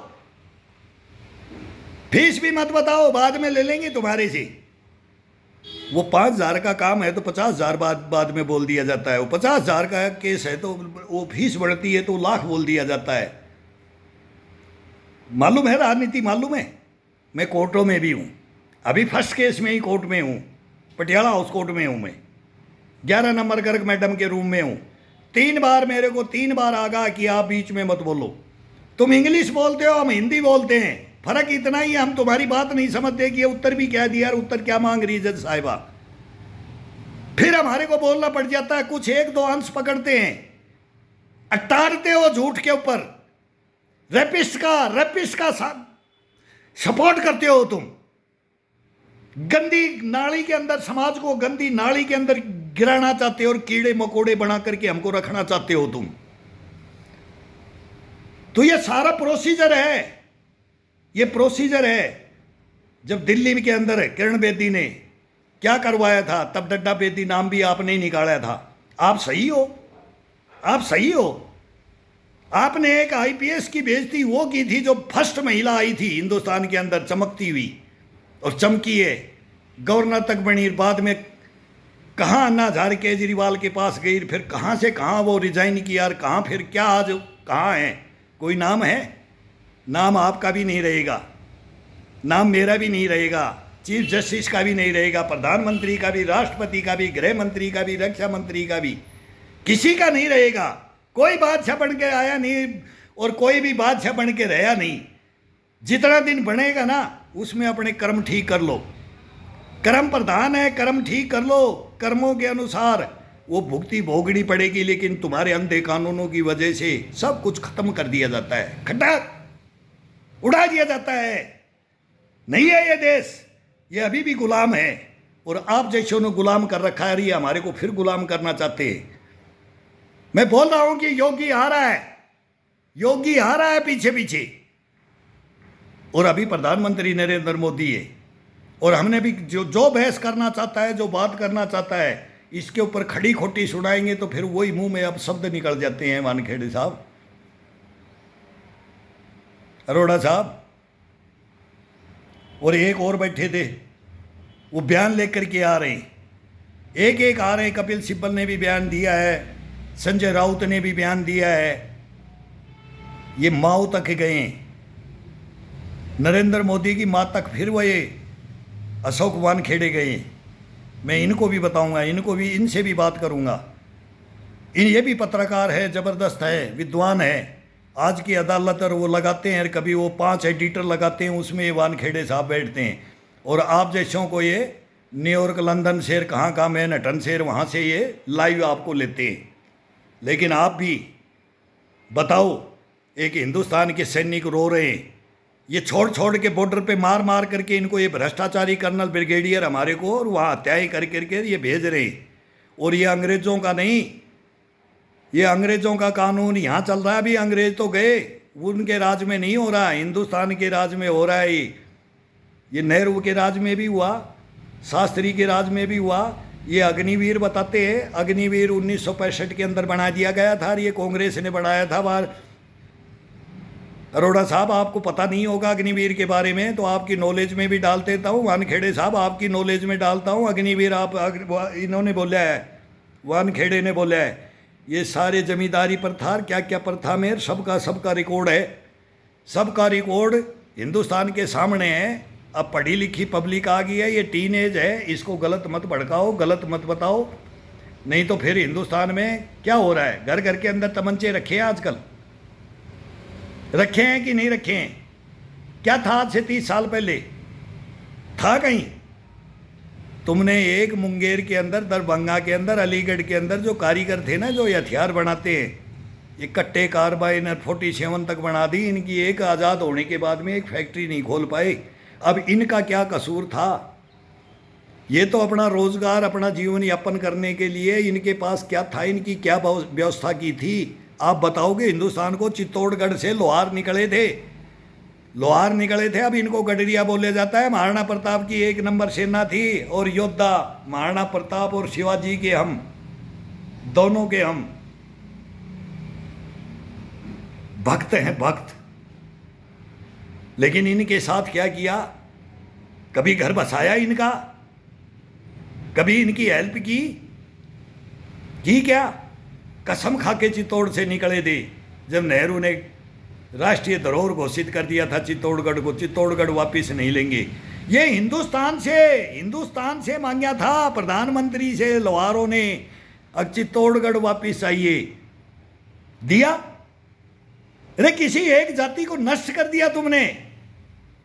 Speaker 1: फीस भी मत बताओ, बाद में ले लेंगे तुम्हारे से। वो 5,000 का काम है तो 50,000 बाद में बोल दिया जाता है। वो 50,000 का केस है तो वो फीस बढ़ती है तो लाख बोल दिया जाता है। मालूम है राजनीति, मालूम है। मैं कोर्टों में भी हूँ, अभी फर्स्ट केस में ही कोर्ट में हूँ, पटियाला हाउस कोर्ट में हूँ मैं। 11 नंबर गर्ग मैडम के रूम में हूँ। 3 बार मेरे को 3 बार आगाह किया, आप बीच में मत बोलो। तुम इंग्लिश बोलते हो, हम हिंदी बोलते हैं, फर्क इतना ही है। हम तुम्हारी बात नहीं समझते कि ये उत्तर भी क्या दिया, उत्तर क्या मांग रही है जज साहिबा। फिर हमारे को बोलना पड़ जाता है। कुछ 1-2 अंश पकड़ते हैं, अटारते हो झूठ के ऊपर। रेपिस्ट का सपोर्ट करते हो तुम। गंदी नाली के अंदर, समाज को गंदी नाली के अंदर गिराना चाहते हो और कीड़े मकोड़े बना करके हमको रखना चाहते हो तुम। तो ये सारा प्रोसीजर है, ये प्रोसीजर है। जब दिल्ली के अंदर किरण बेदी ने क्या करवाया था, तब डड्डा बेदी नाम भी आपने ही निकाला था। आप सही हो, आप सही हो। आपने एक IPS की बेइज्जती वो की थी जो फर्स्ट महिला आई थी हिंदुस्तान के अंदर चमकती हुई, और चमकी है, गवर्नर तक बनी। बाद में कहाँ अन्ना हजारे केजरीवाल के पास गई, फिर कहाँ से कहाँ वो रिजाइन किया, और कहाँ फिर क्या आज कहाँ है। कोई नाम है? नाम आपका भी नहीं रहेगा, नाम मेरा भी नहीं रहेगा, चीफ जस्टिस का भी नहीं रहेगा, प्रधानमंत्री का भी, राष्ट्रपति का भी, गृह मंत्री का भी, रक्षा मंत्री का भी, किसी का नहीं रहेगा। कोई बादशाह बन के आया नहीं और कोई भी बादशाह बन के रहा नहीं। जितना दिन बनेगा ना उसमें अपने कर्म ठीक कर लो। कर्म प्रधान है, कर्म ठीक कर लो। कर्मों के अनुसार वो भुगती भोगनी पड़ेगी, लेकिन तुम्हारे अंधे कानूनों की वजह से सब कुछ खत्म कर दिया जाता है, खटक उड़ा दिया जाता है। नहीं है ये देश, ये अभी भी गुलाम है, और आप जैसों ने गुलाम कर रखा है। ये हमारे को फिर गुलाम करना चाहते हैं। मैं बोल रहा हूं कि योगी आ रहा है, योगी आ रहा है पीछे पीछे, और अभी प्रधानमंत्री नरेंद्र मोदी है। और हमने भी जो बहस करना चाहता है, जो बात करना चाहता है, इसके ऊपर खड़ी खोटी सुनाएंगे तो फिर वही मुंह में अब शब्द निकल जाते हैं। वानखेड़े साहब, अरोड़ा साहब, और एक और बैठे थे, वो बयान लेकर के आ रहे हैं, एक एक आ रहे हैं। कपिल सिब्बल ने भी बयान दिया है, संजय राउत ने भी बयान दिया है। ये माओ तक गए हैं, नरेंद्र मोदी की माँ तक फिर वही अशोक वानखेड़े गए। मैं इनको भी बताऊंगा, इनको भी, इनसे भी बात करूंगा। ये भी पत्रकार है, ज़बरदस्त है, विद्वान है। आज की अदालत और वो लगाते हैं, कभी वो 5 एडिटर लगाते हैं, उसमें ये वानखेड़े साहब बैठते हैं। और आप जैसों को ये न्यूयॉर्क, लंदन शेर, कहाँ मैनहट्टन शेर, वहाँ से ये लाइव आपको लेते हैं। लेकिन आप भी बताओ, एक हिंदुस्तान के सैनिक रो रहे हैं, ये छोड़ छोड़ के बॉर्डर पे मार मार करके इनको, ये भ्रष्टाचारी कर्नल ब्रिगेडियर हमारे को, और वहाँ हत्याएँ कर करके ये भेज रहे हैं। और ये अंग्रेज़ों का नहीं, ये अंग्रेजों का कानून यहाँ चल रहा है। अभी अंग्रेज तो गए, उनके राज में नहीं हो रहा, हिंदुस्तान के राज में हो रहा है। ये नेहरू के राज में भी हुआ, शास्त्री के राज में भी हुआ। ये अग्निवीर बताते हैं, अग्निवीर 1965 के अंदर बना दिया गया था, और ये कांग्रेस ने बनाया था बाहर। अरोड़ा साहब, आपको पता नहीं होगा अग्निवीर के बारे में, तो आपकी नॉलेज में भी डाल देता हूँ। वानखेड़े साहब, आपकी नॉलेज में डालता हूँ। अग्निवीर आप इन्होंने बोला है, वानखेड़े ने बोला है। ये सारे जमींदारी प्रथा, क्या क्या प्रथा में सबका रिकॉर्ड है, सबका रिकॉर्ड हिंदुस्तान के सामने है। अब पढ़ी लिखी पब्लिक आ गई है, ये टीनेज है, इसको गलत मत भड़काओ, गलत मत बताओ, नहीं तो फिर हिंदुस्तान में क्या हो रहा है। घर घर के अंदर तमंचे रखे हैं आजकल, रखे हैं कि नहीं रखे हैं? क्या था आज से 30 साल पहले? था कहीं? तुमने एक मुंगेर के अंदर, दरभंगा के अंदर, अलीगढ़ के अंदर जो कारीगर थे ना, जो ये हथियार बनाते हैं, ये कट्टे कार्बाइन और 47 तक बना दी। इनकी एक आज़ाद होने के बाद में एक फैक्ट्री नहीं खोल पाए। अब इनका क्या कसूर था? ये तो अपना रोजगार, अपना जीवन यापन करने के लिए इनके पास क्या था, इनकी क्या व्यवस्था की थी? आप बताओगे? हिंदुस्तान को चित्तौड़गढ़ से लोहार निकले थे, लोहार निकले थे। अब इनको गडरिया बोले जाता है। महाराणा प्रताप की 1 नंबर सेना थी, और योद्धा महाराणा प्रताप और शिवाजी के हम दोनों के हम भक्त हैं, भक्त। लेकिन इनके साथ क्या किया? कभी घर बसाया इनका? कभी इनकी हेल्प की क्या? कसम खा के चित्तौड़ से निकले थे। जब नेहरू ने राष्ट्रीय धरोहर घोषित कर दिया था चित्तौड़गढ़ को, चित्तौड़गढ़ वापिस नहीं लेंगे। ये हिंदुस्तान से मांगा था प्रधानमंत्री से लोहारों ने, अब चित्तौड़गढ़ वापिस चाहिए, दिया? अरे किसी एक जाति को नष्ट कर दिया तुमने,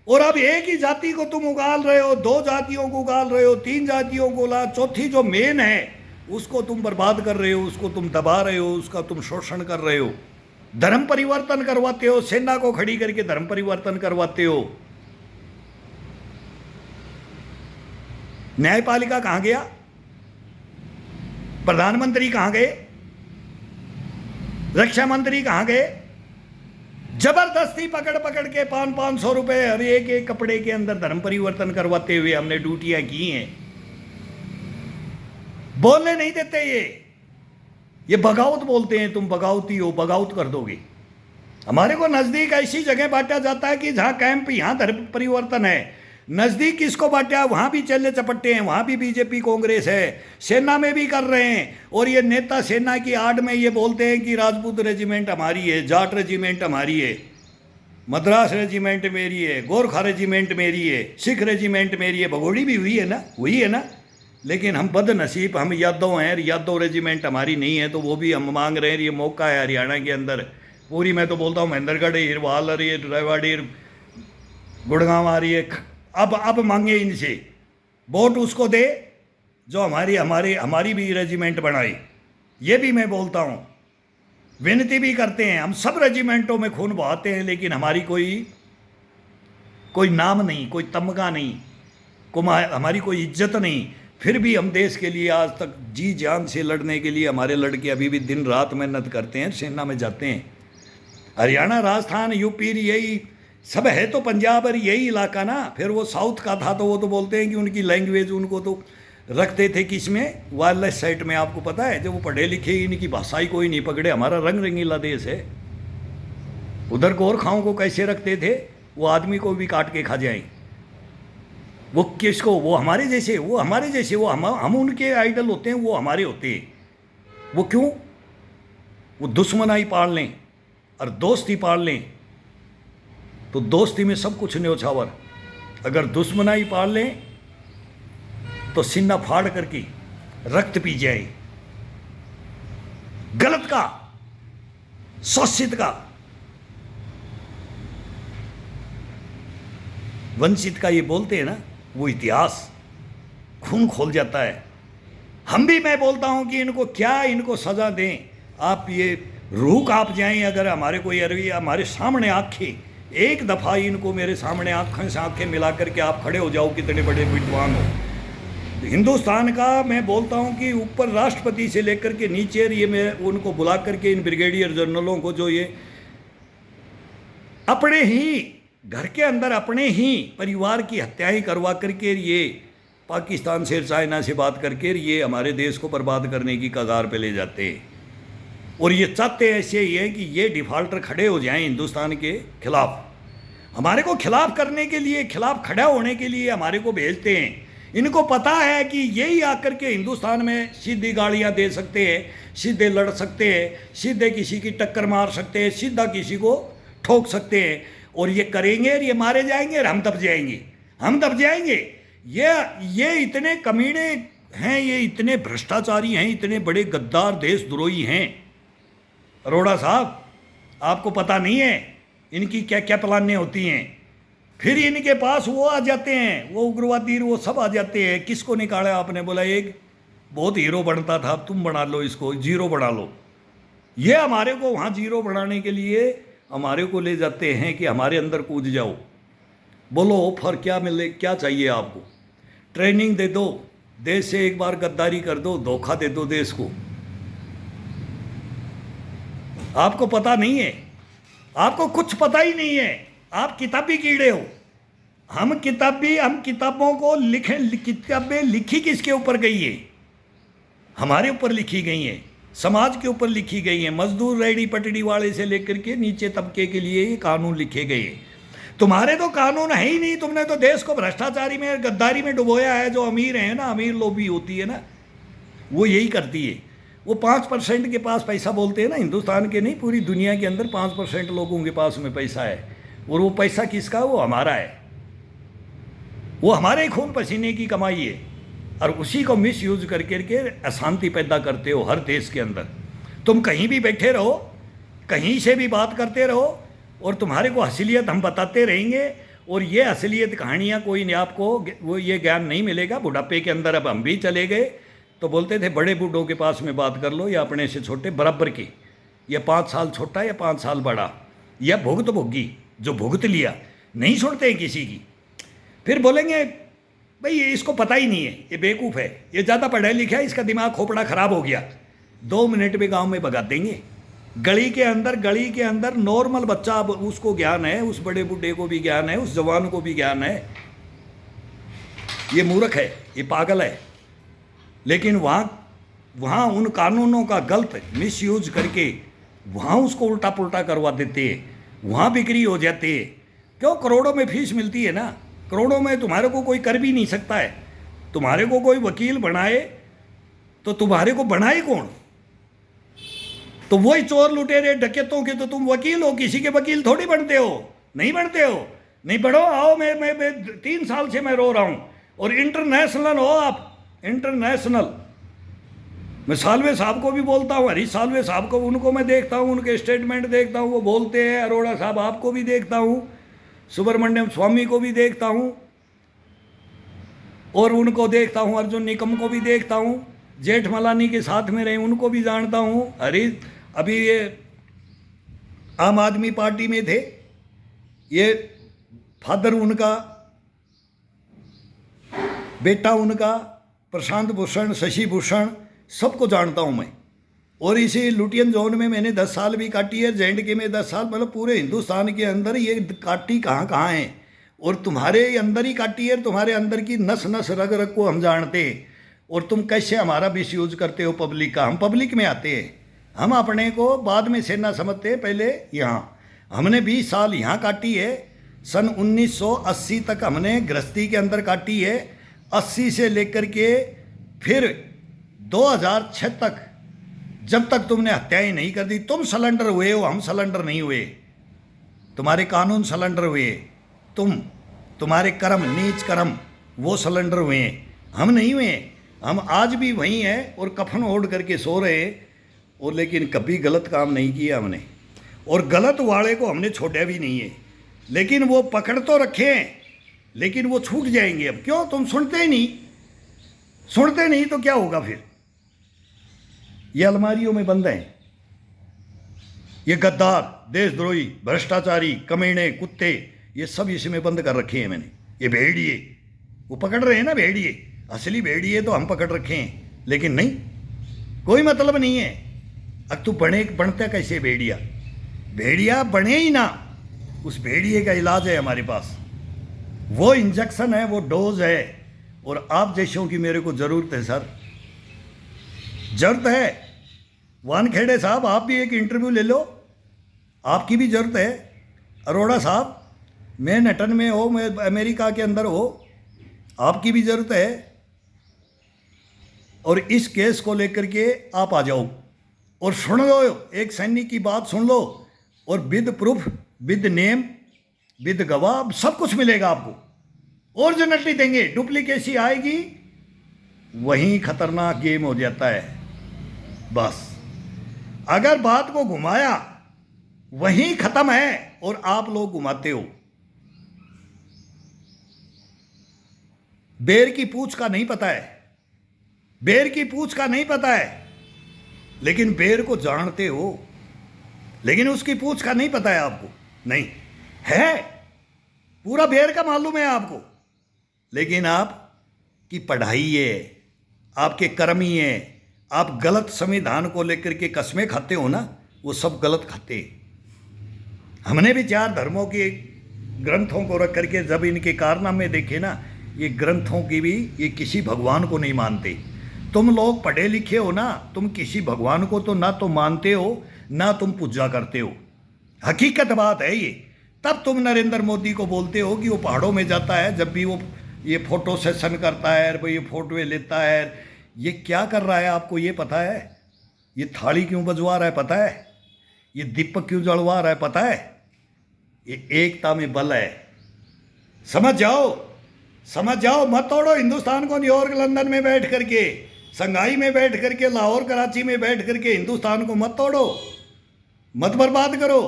Speaker 1: और अब एक ही जाति को तुम उगाल रहे हो, 2 जातियों को उगाल रहे हो, 3 जातियों को ला, चौथी जो मेन है उसको तुम बर्बाद कर रहे हो, उसको तुम दबा रहे हो, उसका तुम शोषण कर रहे हो, धर्म परिवर्तन करवाते हो, सेना को खड़ी करके धर्म परिवर्तन करवाते हो। न्यायपालिका कहां गया? प्रधानमंत्री कहां गए? रक्षा मंत्री कहां गए? जबरदस्ती पकड़ के 500 रुपए हर एक कपड़े के अंदर धर्म परिवर्तन करवाते हुए हमने ड्यूटियां की हैं। बोलने नहीं देते ये बगावत बोलते हैं। तुम बगावती हो, बगावत कर दोगे। हमारे को नजदीक ऐसी जगह बांटा जाता है कि जहां कैंप, यहां धर्म परिवर्तन है। नजदीक किसको बांटा? वहां भी चले चपट्टे हैं, वहां भी बीजेपी कांग्रेस है, सेना में भी कर रहे हैं। और ये नेता सेना की आड़ में ये बोलते हैं कि राजपूत रेजिमेंट हमारी है, जाट रेजिमेंट हमारी है, मद्रास रेजिमेंट मेरी है, गोरखा रेजिमेंट मेरी है, सिख रेजिमेंट मेरी है। भगोड़ी भी हुई है ना। लेकिन हम बदनसीब, हम यादव हैं, यादव रेजिमेंट हमारी नहीं है, तो वो भी हम मांग रहे हैं। ये मौका है हरियाणा के अंदर पूरी, मैं तो बोलता हूँ महेंद्रगढ़, हिरवाल, और ये रेवाड़ी, गुड़गांव आ रही है। अब मांगे इनसे वोट, उसको दे जो हमारी भी रेजिमेंट बनाए। ये भी मैं बोलता हूँ, विनती भी करते हैं। हम सब रेजिमेंटों में खून बहाते हैं, लेकिन हमारी कोई नाम नहीं, कोई तमगा नहीं, हमारी कोई इज्जत नहीं। फिर भी हम देश के लिए आज तक जी जान से लड़ने के लिए हमारे लड़के अभी भी दिन रात मेहनत करते हैं, सेना में जाते हैं। हरियाणा, राजस्थान, यूपी, यही सब है तो पंजाब और यही इलाका ना। फिर वो साउथ का था, तो वो तो बोलते हैं कि उनकी लैंग्वेज उनको तो रखते थे किस में, वायरलेस साइट में। आपको पता है, जब वो पढ़े लिखे, इनकी भाषा ही कोई नहीं पकड़े। हमारा रंग रंगीला देश है। उधर गोरखाओं को कैसे रखते थे? वो आदमी को भी काट के खा जाए। वो किसको? वो हमारे जैसे, वो हम उनके आइडल होते हैं, वो हमारे होते हैं। वो क्यों? वो दुश्मनाई पाल लें और दोस्ती पाल लें, तो दोस्ती में सब कुछ न्योछावर। अगर दुश्मनाई पाल लें तो सीना फाड़ करके रक्त पी जाए। गलत का, शोषित का, वंचित का ये बोलते हैं ना, वो इतिहास खून खोल जाता है। हम भी, मैं बोलता हूं कि इनको सजा दें। आप ये रूह कांप जाएं अगर हमारे कोई अरवी हमारे सामने आंखें, एक दफ़ा इनको मेरे सामने आंखें से आंखें मिला करके आप खड़े हो जाओ, कितने बड़े विद्वान हो, हिंदुस्तान का मैं बोलता हूं कि ऊपर राष्ट्रपति से लेकर के नीचे ये मैं उनको बुला करके इन ब्रिगेडियर जनरलों को जो ये अपने ही घर के अंदर अपने ही परिवार की हत्याएं करवा करके ये पाकिस्तान से चाइना से बात करके ये हमारे देश को बर्बाद करने की कगार पे ले जाते हैं। और ये चाहते ऐसे ही है कि ये डिफाल्टर खड़े हो जाएं हिंदुस्तान के खिलाफ। हमारे को खिलाफ करने के लिए, खिलाफ खड़ा होने के लिए हमारे को भेजते हैं। इनको पता है कि यही आकर के हिंदुस्तान में सीधी गालियां दे सकते हैं, सीधे लड़ सकते हैं, सीधे किसी की टक्कर मार सकते हैं, सीधा किसी को ठोक सकते हैं। और ये करेंगे और ये मारे जाएंगे और हम दब जाएंगे, हम दब जाएंगे। ये इतने कमीने हैं, ये इतने भ्रष्टाचारी हैं, इतने बड़े गद्दार देशद्रोही हैं। अरोड़ा साहब, आपको पता नहीं है इनकी क्या क्या प्लानें होती हैं। फिर इनके पास वो आ जाते हैं, वो उग्रवादी, वो सब आ जाते हैं। किसको निकाला आपने? बोला एक बहुत हीरो बनता था, तुम बना लो, इसको जीरो बना लो। ये हमारे को वहाँ जीरो बनाने के लिए हमारे को ले जाते हैं कि हमारे अंदर कूद जाओ, बोलो ऑफर क्या मिले, क्या चाहिए आपको, ट्रेनिंग दे दो, देश से एक बार गद्दारी कर दो, धोखा दे दो देश को। आपको पता नहीं है, आपको कुछ पता ही नहीं है। आप किताबी कीड़े हो। हम किताबों को किताबें लिखी किसके ऊपर गई है? हमारे ऊपर लिखी गई हैं, समाज के ऊपर लिखी गई हैं। मजदूर, रेहड़ी पटड़ी वाले से लेकर के नीचे तबके के लिए ये कानून लिखे गए हैं। तुम्हारे तो कानून है ही नहीं। तुमने तो देश को भ्रष्टाचारी में, गद्दारी में डुबोया है। जो अमीर है ना, अमीर लोबी होती है ना, वो यही करती है। वो 5% के पास पैसा बोलते हैं ना, हिंदुस्तान के नहीं, पूरी दुनिया के अंदर 5% लोगों के पास में पैसा है। और वो पैसा किसका? वो हमारा है, वो हमारे खून पसीने की कमाई है। और उसी को मिस यूज करके अशांति पैदा करते हो हर देश के अंदर। तुम कहीं भी बैठे रहो, कहीं से भी बात करते रहो, और तुम्हारे को असलियत हम बताते रहेंगे। और ये असलियत कहानियाँ कोई नहीं, आपको वो ये ज्ञान नहीं मिलेगा। बुढ़ापे के अंदर अब हम भी चले गए तो बोलते थे बड़े बूढ़ों के पास में बात कर लो, या अपने से छोटे बराबर के, या 5 साल छोटा या 5 साल बड़ा, या भुगत भोगी जो भुगत लिया, नहीं सुनते हैं किसी की। फिर बोलेंगे भाई ये इसको पता ही नहीं है, ये बेवकूफ़ है, ये ज़्यादा पढ़ा लिखा है, इसका दिमाग खोपड़ा ख़राब हो गया। 2 मिनट में गांव में भगा देंगे। गली के अंदर नॉर्मल बच्चा, अब उसको ज्ञान है, उस बड़े बूढ़े को भी ज्ञान है, उस जवान को भी ज्ञान है। ये मूर्ख है, ये पागल है। लेकिन वहाँ उन कानूनों का गलत मिसयूज करके वहाँ उसको उल्टा पुल्टा करवा देते हैं, वहाँ बिक्री हो जाती है। क्यों? करोड़ों में फीस मिलती है ना, करोड़ों में तुम्हारे को कोई कर भी नहीं सकता है। तुम्हारे को कोई वकील बनाए तो तुम्हारे को बनाए कौन? तो वही चोर लुटेरे डकैतों के तो तुम वकील हो, किसी के वकील थोड़ी बनते हो। नहीं बनते हो, नहीं बढ़ो। आओ, मैं 3 साल से मैं रो रहा हूँ। और इंटरनेशनल हो आप, इंटरनेशनल। मैं सालवे साहब को भी बोलता हूँ, हरीश सालवे साहब को, उनको मैं देखता हूँ, उनके स्टेटमेंट देखता हूँ, वो बोलते हैं। अरोड़ा साहब आपको भी देखता हूँ, सुब्रमण्यम स्वामी को भी देखता हूँ, और उनको देखता हूँ, अर्जुन निकम को भी देखता हूँ, जेठमलानी के साथ में रहे उनको भी जानता हूँ। हरीश अभी ये आम आदमी पार्टी में थे, ये फादर उनका, बेटा उनका प्रशांत भूषण, शशि भूषण, सबको जानता हूँ मैं। और इसी लुटियन जोन में मैंने 10 साल भी काटी है, JNK में 10 साल, मतलब पूरे हिंदुस्तान के अंदर ये काटी कहाँ कहाँ है। और तुम्हारे अंदर ही काटी है, तुम्हारे अंदर की नस नस रग रग को हम जानते हैं। और तुम कैसे हमारा मिस यूज करते हो पब्लिक का। हम पब्लिक में आते हैं, हम अपने को बाद में सेना समझते हैं, पहले यहाँ। हमने 20 साल यहाँ काटी है, सन 1980 तक हमने गृहस्थी के अंदर काटी है। 80 से लेकर के फिर 2006 तक, जब तक तुमने हत्याएं नहीं कर दी। तुम सलेंडर हुए हो, हम सलेंडर नहीं हुए। तुम्हारे कानून सलेंडर हुए, तुम्हारे कर्म, नीच कर्म, वो सलेंडर हुए हैं, हम नहीं हुए। हम आज भी वहीं हैं और कफन ओढ़ करके सो रहे हैं। और लेकिन कभी गलत काम नहीं किया हमने, और गलत वाले को हमने छोड़ा भी नहीं है। लेकिन वो पकड़ तो रखे हैं, लेकिन वो छूट जाएंगे अब। क्यों? तुम सुनते ही नहीं। सुनते नहीं तो क्या होगा फिर? ये अलमारियों में बंद हैं, ये गद्दार, देशद्रोही, भ्रष्टाचारी, कमीने, कुत्ते, ये सब इसमें बंद कर रखे हैं मैंने। ये भेड़िए, वो पकड़ रहे हैं ना भेड़िए, असली भेड़िए तो हम पकड़ रखे हैं, लेकिन नहीं, कोई मतलब नहीं है। अब तू बनता कैसे भेड़िया? भेड़िया बने ही ना, उस भेड़िए का इलाज है हमारे पास, वो इंजेक्शन है, वो डोज है। और आप जैसों की मेरे को ज़रूरत है सर, ज़रूरत है। वानखेड़े साहब, आप भी एक इंटरव्यू ले लो, आपकी भी ज़रूरत है। अरोड़ा साहब, मैनहट्टन में हो, मैं अमेरिका के अंदर हो, आपकी भी ज़रूरत है। और इस केस को लेकर के आप आ जाओ और सुन लो, एक सैनिक की बात सुन लो, और with proof, with name, with गवाह, सब कुछ मिलेगा आपको। ओरिजिनलिटी देंगे, डुप्लीकेसी आएगी, वहीं खतरनाक गेम हो जाता है। बस अगर बात को घुमाया, वहीं खत्म है, और आप लोग घुमाते हो। बेर की पूंछ का नहीं पता है, बेर की पूंछ का नहीं पता है, लेकिन बेर को जानते हो, लेकिन उसकी पूंछ का नहीं पता है आपको। नहीं है, पूरा बेर का मालूम है आपको, लेकिन आपकी पढ़ाई है, आपके कर्म ही है। आप गलत संविधान को लेकर के कस्में खाते हो ना, वो सब गलत खाते। हमने भी 4 धर्मों के ग्रंथों को रख करके जब इनके कारनामे देखे ना, ये ग्रंथों की भी, ये किसी भगवान को नहीं मानते। तुम लोग पढ़े लिखे हो ना, तुम किसी भगवान को तो ना तो मानते हो, ना तुम पूजा करते हो। हकीकत बात है ये। तब तुम नरेंद्र मोदी को बोलते हो कि वो पहाड़ों में जाता है, जब भी वो ये फोटो सेशन करता है, ये फोटो लेता है, ये क्या कर रहा है आपको ये पता है? ये थाली क्यों बजवा रहा है पता है? ये दीपक क्यों जलवा रहा है पता है? ये एकता में बल है। समझ जाओ, समझ जाओ, मत तोड़ो हिंदुस्तान को। न्यूयॉर्क लंदन में बैठ करके, संघाई में बैठ करके, लाहौर कराची में बैठ करके हिंदुस्तान को मत तोड़ो, मत बर्बाद करो।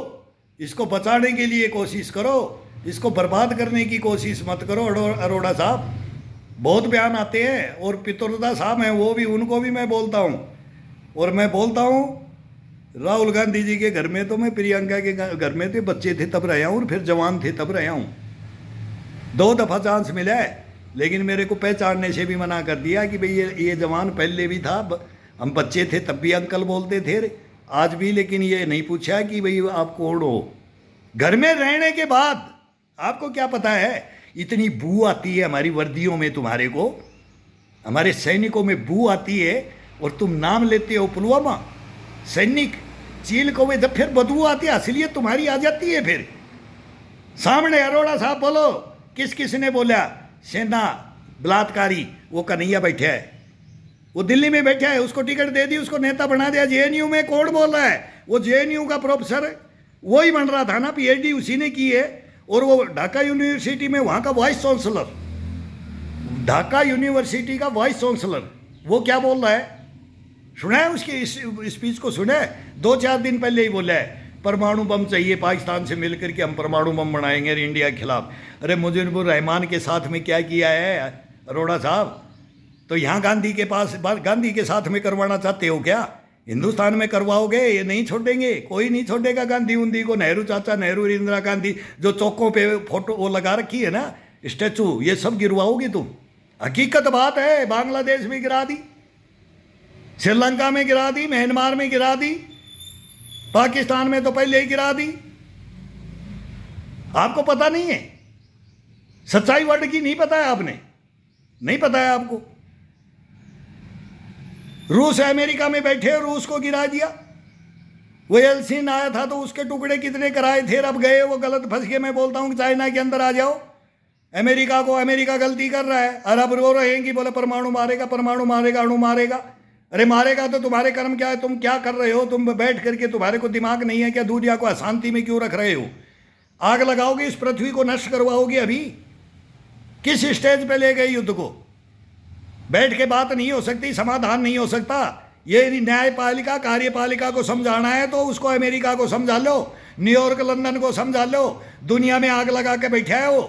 Speaker 1: इसको बचाने के लिए कोशिश करो, इसको बर्बाद करने की कोशिश मत करो। अरोड़ा साहब, बहुत बयान आते हैं, और पित्रोदा साहब हैं, वो भी, उनको भी मैं बोलता हूँ। और मैं बोलता हूँ, राहुल गांधी जी के घर में तो मैं, प्रियंका के घर में थे, बच्चे थे तब रहा हूँ, और फिर जवान थे तब रहा हूँ। 2 दफ़ा चांस मिला है, लेकिन मेरे को पहचानने से भी मना कर दिया कि भाई ये जवान पहले भी था, हम बच्चे थे तब भी अंकल बोलते थे, आज भी। लेकिन ये नहीं पूछा कि भाई आप कौन हो। घर में रहने के बाद आपको क्या पता है, इतनी बू आती है हमारी वर्दियों में, तुम्हारे को, हमारे सैनिकों में बू आती है, और तुम नाम लेते हो पुलवामा सैनिक, चील को, जब फिर बदबू आती है, असलियत तुम्हारी आ जाती है। फिर सामने अरोड़ा साहब बोलो, किस ने बोला सेना बलात्कारी? वो कन्हैया बैठा है, वो दिल्ली में बैठा है, उसको टिकट दे दी, उसको नेता बना दिया। जेएनयू में कौन बोल रहा है? वो जेएनयू का प्रोफेसर वो ही बन रहा था ना, पीएचडी उसी ने की है। और वो ढाका यूनिवर्सिटी में वहाँ का वाइस चांसलर, ढाका यूनिवर्सिटी का वाइस चांसलर, वो क्या बोल रहा है? सुना है उसकी इस स्पीच को? सुना है? 2-4 दिन पहले ही बोला है, परमाणु बम चाहिए पाकिस्तान से मिलकर के, हम परमाणु बम बनाएंगे इंडिया के खिलाफ। अरे मुजीबुर रहमान के साथ में क्या किया है अरोड़ा साहब? तो यहाँ गांधी के पास, गांधी के साथ में करवाना चाहते हो क्या? हिंदुस्तान में करवाओगे? ये नहीं छोड़ेंगे, कोई नहीं छोड़ेगा गांधी उन्दी को। नेहरू चाचा, नेहरू, इंदिरा गांधी, जो चौकों पे फोटो वो लगा रखी है ना, स्टैचू, ये सब गिरवाओगी तुम। हकीकत बात है, बांग्लादेश में गिरा दी, श्रीलंका में गिरा दी, म्यांमार में गिरा दी, पाकिस्तान में तो पहले ही गिरा दी। आपको पता नहीं है सच्चाई वर्ड की? नहीं पता है आपने? नहीं पता है आपको? रूस अमेरिका में बैठे, रूस को गिरा दिया। वो एल्सिन आया था तो उसके टुकड़े कितने कराए थे, अब गए वो गलत फंस गए। मैं बोलता हूं कि चाइना के अंदर आ जाओ, अमेरिका को, अमेरिका गलती कर रहा है, अरब रो रहे हैं कि बोले परमाणु मारेगा, परमाणु मारेगा, अणु मारेगा। अरे मारेगा तो तुम्हारे कर्म क्या है? तुम क्या कर रहे हो? तुम बैठ करके, तुम्हारे को दिमाग नहीं है क्या? दुनिया को अशांति में क्यों रख रहे हो? आग लगाओगे, इस पृथ्वी को नष्ट करवाओगे। अभी किस स्टेज पे ले गए युद्ध को? बैठ के बात नहीं हो सकती, समाधान नहीं हो सकता। ये न्यायपालिका, कार्यपालिका को समझाना है तो उसको अमेरिका को समझा लो, न्यूयॉर्क लंदन को समझा लो। दुनिया में आग लगा के बैठा है वो।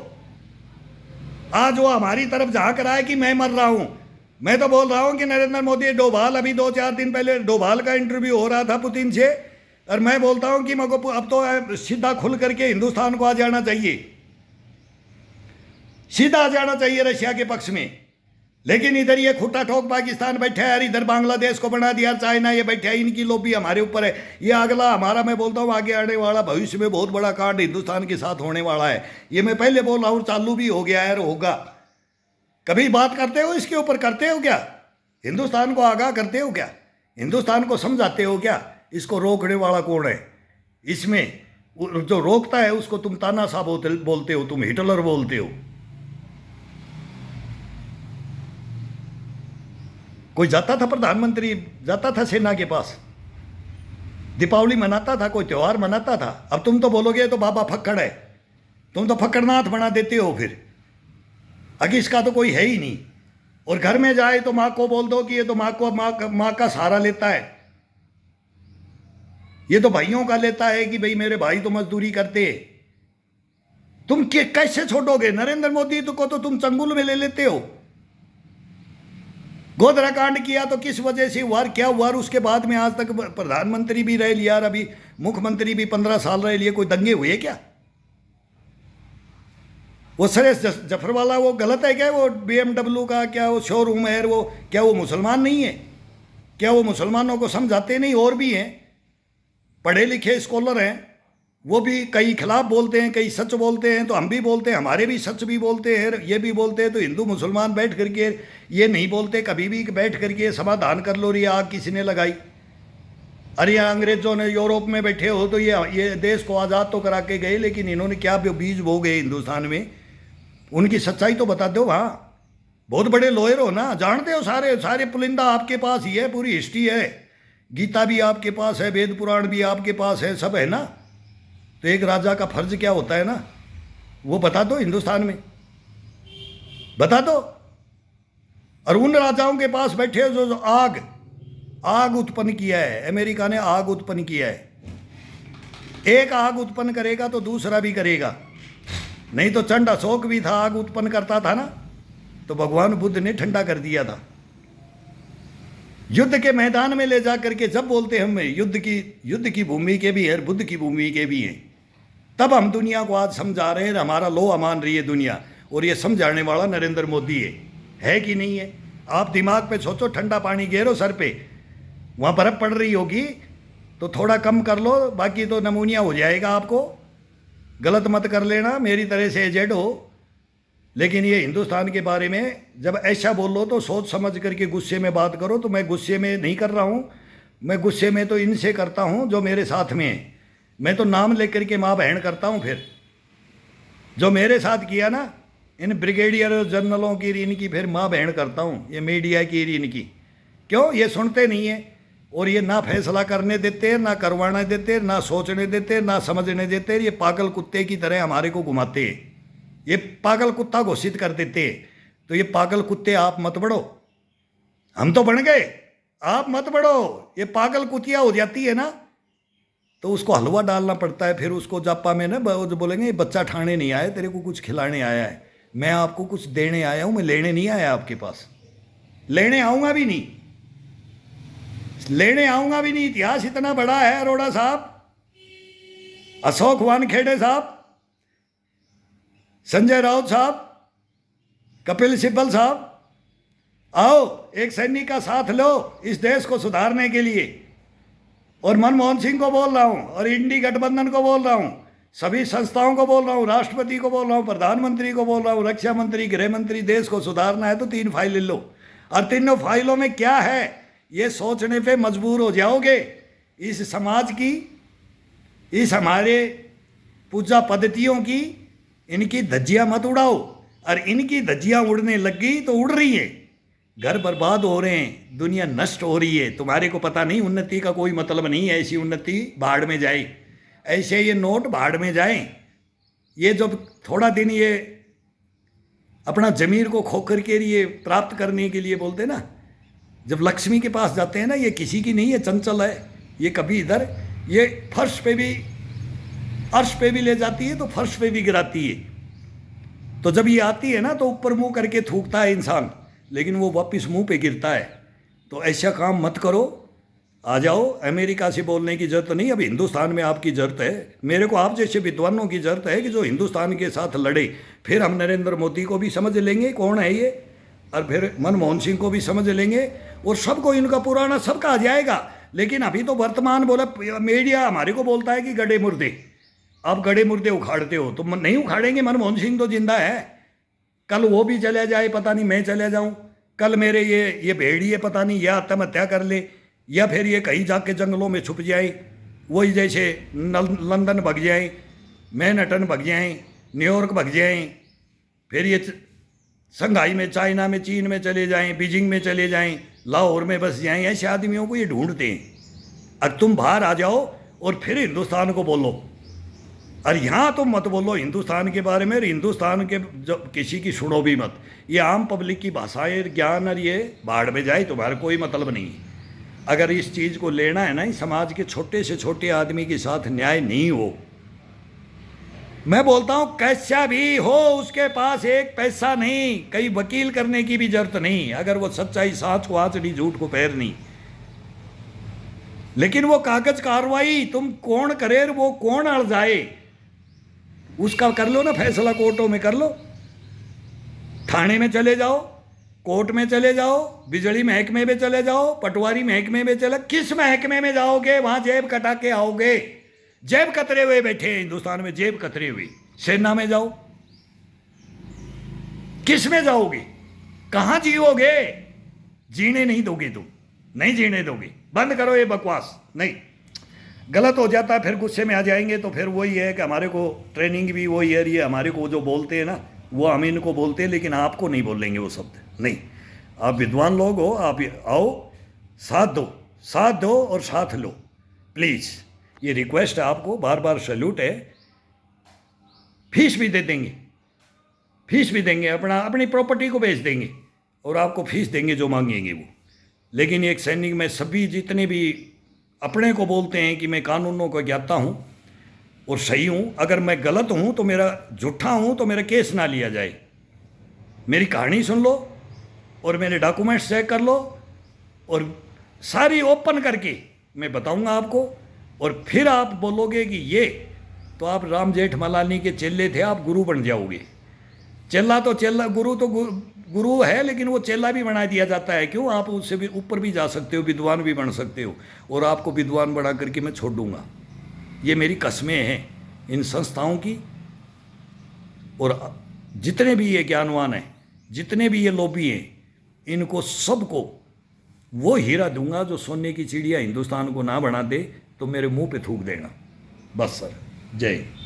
Speaker 1: आज वो हमारी तरफ झांक रहा है कि मैं मर रहा हूं। मैं तो बोल रहा हूं कि नरेंद्र मोदी, डोभाल, अभी 2-4 दिन पहले डोभाल का इंटरव्यू हो रहा था पुतिन से, और मैं बोलता हूं कि मेरे को अब तो सीधा खुल करके हिंदुस्तान को आ जाना चाहिए, सीधा आ जाना चाहिए रशिया के पक्ष में। लेकिन इधर ये खुट्टा ठोक पाकिस्तान बैठा है, इधर बांग्लादेश को बना दिया, चाइना ये बैठा है, इनकी लॉबी हमारे ऊपर है। ये अगला हमारा, मैं बोलता हूँ आगे आने वाला भविष्य में बहुत बड़ा कांड हिंदुस्तान के साथ होने वाला है। ये मैं पहले बोल रहा हूँ, चालू भी हो गया है और होगा। कभी बात करते हो इसके ऊपर? करते हो क्या? हिंदुस्तान को आगाह करते हो क्या? हिंदुस्तान को समझाते हो क्या? इसको रोकने वाला कौन है? इसमें जो रोकता है उसको तुम तानाशाह बोलते हो, तुम हिटलर बोलते हो। कोई जाता था, प्रधानमंत्री जाता था सेना के पास, दीपावली मनाता था, कोई त्यौहार मनाता था। अब तुम तो बोलोगे तो बाबा फक्कड़ है, तुम तो फक्कड़नाथ बना देते हो। फिर आगे इसका तो कोई है ही नहीं। और घर में जाए तो माँ को बोल दो कि ये तो माँ का सहारा लेता है, ये तो भाइयों का लेता है कि भाई मेरे भाई तो मजदूरी करते। तुम कैसे छोड़ोगे? नरेंद्र मोदी को तो तुम चंगुल में ले लेते हो। गोधरा कांड किया तो किस वजह से हुआ, क्या हुआ? उसके बाद में आज तक प्रधानमंत्री भी रह लिया, अभी मुख्यमंत्री भी 15 साल रह लिए, कोई दंगे हुए क्या? वो सरेश जफर वाला वो गलत है क्या? वो BMW का क्या वो शोरूम है, वो क्या वो मुसलमान नहीं है क्या? वो मुसलमानों को समझाते नहीं? और भी हैं पढ़े लिखे स्कॉलर हैं, वो भी कई खिलाफ बोलते हैं, कई सच बोलते हैं। तो हम भी बोलते हैं, हमारे भी सच भी बोलते हैं, ये भी बोलते हैं। तो हिंदू मुसलमान बैठ करके ये नहीं बोलते कभी भी बैठ करके समाधान कर लो, ये आग किसी ने लगाई? अरे यहाँ अंग्रेजों ने यूरोप में बैठे हो तो ये देश को आज़ाद तो करा के गए, लेकिन इन्होंने क्या बीज बो गए हिंदुस्तान में? उनकी सच्चाई तो बता दो। हाँ, बहुत बड़े लॉयर हो ना, जानते हो, सारे पुलिंदा आपके पास ही है, पूरी हिस्ट्री है, गीता भी आपके पास है, वेद पुराण भी आपके पास है, सब है ना। तो एक राजा का फर्ज क्या होता है ना, वो बता दो हिंदुस्तान में, बता दो। और उन राजाओं के पास बैठे जो आग उत्पन्न किया है, अमेरिका ने आग उत्पन्न किया है। एक आग उत्पन्न करेगा तो दूसरा भी करेगा। नहीं तो चंड अशोक भी था, आग उत्पन्न करता था ना, तो भगवान बुद्ध ने ठंडा कर दिया था। युद्ध के मैदान में ले जा करके जब बोलते हम युद्ध की भूमि के भी है, बुद्ध की भूमि के भी हैं, तब हम दुनिया को आज समझा रहे हैं, हमारा लोहा मान रही है दुनिया। और ये समझाने वाला नरेंद्र मोदी है कि नहीं है? आप दिमाग पे सोचो, ठंडा पानी घेरो सर पे, वहाँ बर्फ़ पड़ रही होगी तो थोड़ा कम कर लो, बाकी तो नमूनिया हो जाएगा आपको। गलत मत कर लेना, मेरी तरह से एजेड हो। लेकिन ये हिंदुस्तान के बारे में जब ऐसा बोल लो तो सोच समझ करके गुस्से में बात करो। तो मैं गुस्से में नहीं कर रहा हूँ, मैं गुस्से में तो इनसे करता हूँ जो मेरे साथ में है। मैं तो नाम लेकर के माँ बहन करता हूँ। फिर जो मेरे साथ किया ना, इन ब्रिगेडियर जनरलों की इनकी फिर माँ बहन करता हूँ, ये मीडिया की इनकी। क्यों? ये सुनते नहीं है और ये ना फैसला करने देते, ना करवाने देते, ना सोचने देते, ना समझने देते। ये पागल कुत्ते की तरह हमारे को घुमाते हैं, ये पागल कुत्ता घोषित कर देते। तो ये पागल कुत्ते आप मत बढ़ो, हम तो बन गए, आप मत बढ़ो। ये पागल कुतिया हो जाती है ना तो उसको हलवा डालना पड़ता है। फिर उसको जापा में ना बोलेंगे ये बच्चा ठाणे नहीं आया, तेरे को कुछ खिलाने आया है। मैं आपको कुछ देने आया हूँ, मैं लेने नहीं आया आपके पास, लेने आऊँगा भी नहीं, लेने आऊँगा भी नहीं। इतिहास इतना बड़ा है, अरोड़ा साहब, अशोक वानखेड़े साहब, संजय राउत साहब, कपिल सिब्बल साहब, आओ एक सैनिक का साथ लो इस देश को सुधारने के लिए। और मनमोहन सिंह को बोल रहा हूँ, और इंडी गठबंधन को बोल रहा हूँ, सभी संस्थाओं को बोल रहा हूँ, राष्ट्रपति को बोल रहा हूँ, प्रधानमंत्री को बोल रहा हूँ, रक्षा मंत्री, गृह मंत्री। देश को सुधारना है तो 3 फाइल ले लो, और तीनों फाइलों में क्या है ये सोचने पे मजबूर हो जाओगे। इस समाज की, इस हमारे पूजा पद्धतियों की, इनकी धज्जियाँ मत उड़ाओ। और इनकी धज्जियाँ उड़ने लग गई तो उड़ रही है, घर बर्बाद हो रहे हैं, दुनिया नष्ट हो रही है। तुम्हारे को पता नहीं, उन्नति का कोई मतलब नहीं है। ऐसी उन्नति भाड़ में जाए, ऐसे ये नोट भाड़ में जाएं। ये जब थोड़ा दिन ये अपना जमीर को खोकर के लिए प्राप्त करने के लिए बोलते ना, जब लक्ष्मी के पास जाते हैं ना, ये किसी की नहीं है, चंचल है। ये कभी इधर, ये फर्श पे भी, अर्श पे भी ले जाती है तो फर्श पे भी गिराती है। तो जब ये आती है ना तो ऊपर मुंह करके थूकता है इंसान, लेकिन वो वापस मुंह पे गिरता है। तो ऐसा काम मत करो। आ जाओ, अमेरिका से बोलने की ज़रूरत नहीं, अभी हिंदुस्तान में आपकी ज़रूरत है। मेरे को आप जैसे विद्वानों की ज़रूरत है कि जो हिंदुस्तान के साथ लड़े। फिर हम नरेंद्र मोदी को भी समझ लेंगे कौन है ये, और फिर मनमोहन सिंह को भी समझ लेंगे और सबको इनका पुराना सबका आ जाएगा। लेकिन अभी तो वर्तमान बोला मीडिया हमारे को बोलता है कि गड़े मुर्दे, अब गड़े मुर्दे उखाड़ते हो तो नहीं उखाड़ेंगे। मनमोहन सिंह तो जिंदा है, कल वो भी चले जाए, पता नहीं मैं चले जाऊं, कल मेरे ये भेड़िए पता नहीं या आत्महत्या कर ले, या फिर ये कहीं जाके जंगलों में छुप जाए, वही जैसे लंदन भग जाए, मैनहट्टन भग जाए, न्यूयॉर्क भग जाए, फिर ये संघाई में, चाइना में, चीन में चले जाएं, बीजिंग में चले जाएं, लाहौर में बस जाएं। ऐसे आदमियों को ये ढूंढते हैं। अब तुम बाहर आ जाओ और फिर हिंदुस्तान को बोलो, और यहाँ तुम मत बोलो हिंदुस्तान के बारे में, और हिंदुस्तान के जब किसी की सुनो भी मत। ये आम पब्लिक की भाषाएं ज्ञान और ये बाढ़ में जाए, तुम्हारा कोई मतलब नहीं है। अगर इस चीज़ को लेना है ना, समाज के छोटे से छोटे आदमी के साथ न्याय नहीं हो, मैं बोलता हूं कैसा भी हो उसके पास एक पैसा नहीं, कई वकील करने की भी जरूरत नहीं, अगर वो सच्चाई साच को आंच नहीं, झूठ को पैर नहीं। लेकिन वो कागज कार्रवाई तुम कौन करे, वो कौन अड़ जाए, उसका कर लो ना फैसला, कोर्टों में कर लो, थाने में चले जाओ, कोर्ट में चले जाओ, बिजली महकमे में चले जाओ, पटवारी महकमे में चले, किस महकमे में जाओगे, वहां जेब कटा के आओगे। जेब कतरे हुए बैठे हैं हिंदुस्तान में, जेब कतरे हुए। सेना में जाओ, किस में जाओगे, कहां जियोगे, जीने नहीं दोगे तुम, नहीं जीने दोगे। बंद करो ये बकवास, नहीं गलत हो जाता है, फिर गुस्से में आ जाएंगे तो फिर वही है कि हमारे को ट्रेनिंग भी वही है, ये हमारे को जो बोलते हैं ना वो हम इनको बोलते हैं, लेकिन आपको नहीं बोलेंगे वो शब्द। नहीं, आप विद्वान लोग हो, आप आओ, साथ दो और साथ लो प्लीज़। ये रिक्वेस्ट है आपको, बार बार सैल्यूट है। फीस भी दे देंगे, फीस भी देंगे, अपनी प्रॉपर्टी को बेच देंगे और आपको फीस देंगे जो मांगेंगे वो। लेकिन एक सैनिक में सभी जितने भी अपने को बोलते हैं कि मैं कानूनों को ज्ञाता हूँ और सही हूँ, अगर मैं गलत हूँ तो मेरा झूठा हूँ तो मेरा केस ना लिया जाए। मेरी कहानी सुन लो और मेरे डॉक्यूमेंट्स चेक कर लो और सारी ओपन करके मैं बताऊंगा आपको, और फिर आप बोलोगे कि ये तो आप राम जेठमलानी के चेले थे, आप गुरु बन जाओगे। चेला तो चेला, गुरु तो गुरु है, लेकिन वो चेला भी बना दिया जाता है। क्यों, आप उससे भी ऊपर भी जा सकते हो, विद्वान भी बन सकते हो, और आपको विद्वान बना करके मैं छोड़ दूंगा। ये मेरी कस्में हैं इन संस्थाओं की, और जितने भी ये ज्ञानवान हैं, जितने भी ये लोभी हैं, इनको सबको वो हीरा दूंगा जो सोने की चिड़िया हिंदुस्तान को ना बना दे तो मेरे मुंह पे थूक देना। बस सर, जय हिंद।